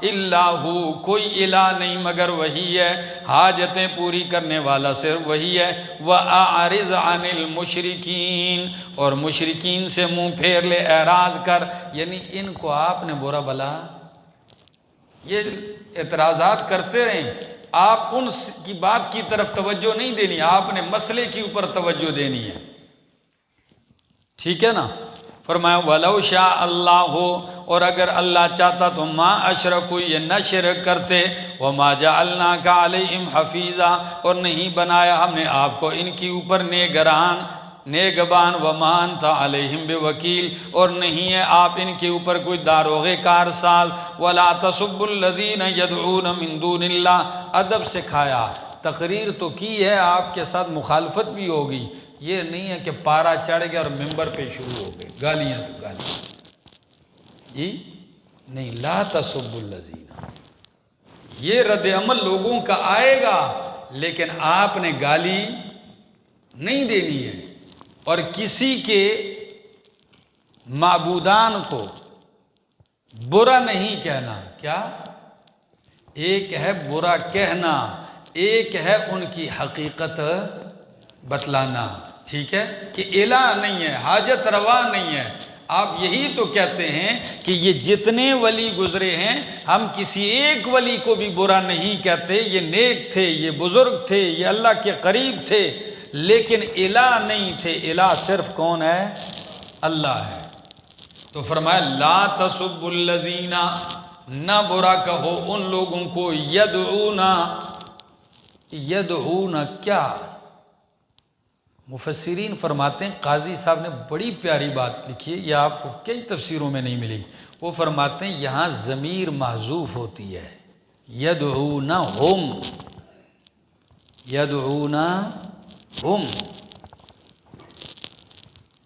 الا ہو، کوئی الہ نہیں مگر وہی ہے، حاجتیں پوری کرنے والا صرف وہی ہے، وَأَعْرِضْ عَنِ الْمُشْرِكِينَ، اور مشرکین سے منہ پھیر لے، اعراض کر، یعنی ان کو آپ نے برا بلا، یہ اعتراضات کرتے رہیں، آپ ان کی بات کی طرف توجہ نہیں دینی، آپ نے مسئلے کے اوپر توجہ دینی ہے، ٹھیک ہے نا؟ فرمایا وَلَوْ شَاءَ اللَّهُ، اور اگر اللہ چاہتا تو ما اشرکو، یہ نہ شرک کرتے، وَمَا جَعَلْنَاكَ عَلَيْهِمْ حَفِيظًا، اور نہیں بنایا ہم نے آپ کو ان کی اوپر نگہبان، وَمَا أَنْتَ عَلَيْهِمْ بِوَكِيلٍ، اور نہیں ہے آپ ان کے اوپر کوئی داروغِ کارساز، وَلَا تَسُبُّوا الَّذِينَ يَدْعُونَ مِن دُونِ اللَّهِ، ادب سکھایا، تقریر تو کی ہے، آپ کے ساتھ مخالفت بھی ہوگی، یہ نہیں ہے کہ پارا چڑھ گیا اور ممبر پہ شروع ہو گئے گالیاں تو گالیاں، جی نہیں، لا تسبوا الذین، یہ رد عمل لوگوں کا آئے گا، لیکن آپ نے گالی نہیں دینی ہے، اور کسی کے معبودان کو برا نہیں کہنا، کیا؟ ایک ہے برا کہنا، ایک ہے ان کی حقیقت بتلانا، ٹھیک ہے؟ کہ الہ نہیں ہے، حاجت روا نہیں ہے، آپ یہی تو کہتے ہیں کہ یہ جتنے ولی گزرے ہیں، ہم کسی ایک ولی کو بھی برا نہیں کہتے، یہ نیک تھے، یہ بزرگ تھے، یہ اللہ کے قریب تھے، لیکن الہ نہیں تھے، الہ صرف کون ہے؟ اللہ ہے۔ تو فرمایا لا تسبوا الذین، نہ برا کہو ان لوگوں کو، یدعون کیا؟ مفسرین فرماتے ہیں، قاضی صاحب نے بڑی پیاری بات لکھی ہے، یہ آپ کو کئی تفسیروں میں نہیں ملے گی، وہ فرماتے ہیں یہاں ضمیر محذوف ہوتی ہے، یدعونہم، یدعونہم،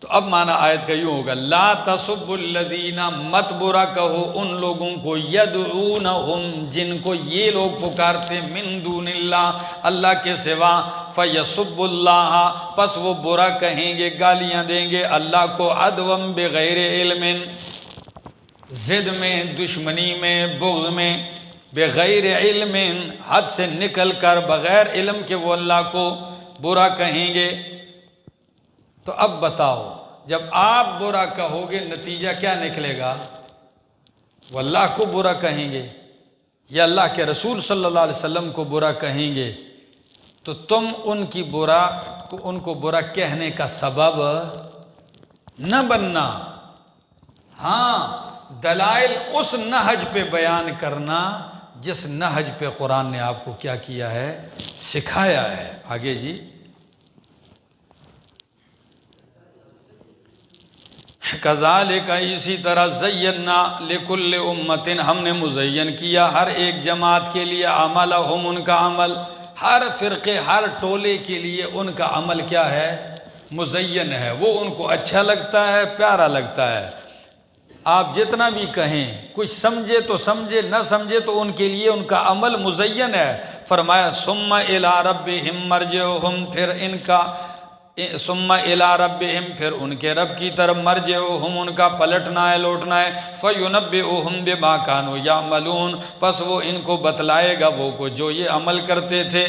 تو اب معنی آیت کا یوں ہوگا، لا تسبوا الذین، مت برا کہو ان لوگوں کو، یدعونہم، جن کو یہ لوگ پکارتے، من دون اللہ، اللہ کے سوا، فیسبوا اللہ، پس وہ برا کہیں گے، گالیاں دیں گے اللہ کو، عدوا بغیر علم، ضد میں، دشمنی میں، بغض میں، بغیر علم، حد سے نکل کر، بغیر علم کے وہ اللہ کو برا کہیں گے۔ تو اب بتاؤ، جب آپ برا کہو گے نتیجہ کیا نکلے گا؟ وہ اللہ کو برا کہیں گے یا اللہ کے رسول صلی اللہ علیہ وسلم کو برا کہیں گے، تو تم ان کو برا کہنے کا سبب نہ بننا، ہاں دلائل اس نہج پہ بیان کرنا جس نہج پہ قرآن نے آپ کو کیا کیا ہے؟ سکھایا ہے۔ آگے جی، کذالک، اسی طرح، زینا لکل امت، ہم نے مزین کیا ہر ایک جماعت کے لیے، عملہم، ان کا عمل، ہر فرقے، ہر ٹولے کے لیے ان کا عمل کیا ہے؟ مزین ہے، وہ ان کو اچھا لگتا ہے، پیارا لگتا ہے، آپ جتنا بھی کہیں، کچھ سمجھے تو سمجھے، نہ سمجھے تو ان کے لیے ان کا عمل مزین ہے۔ فرمایا ثم الی ربہم مرجعہم، پھر ان کا ثم الی ربہم، پھر ان کے رب کی طرف، مرجعہم، ان کا پلٹنا ہے، لوٹنا ہے، فینبئہم بما کانوا یعملون، پس وہ ان کو بتلائے گا وہ کو جو یہ عمل کرتے تھے۔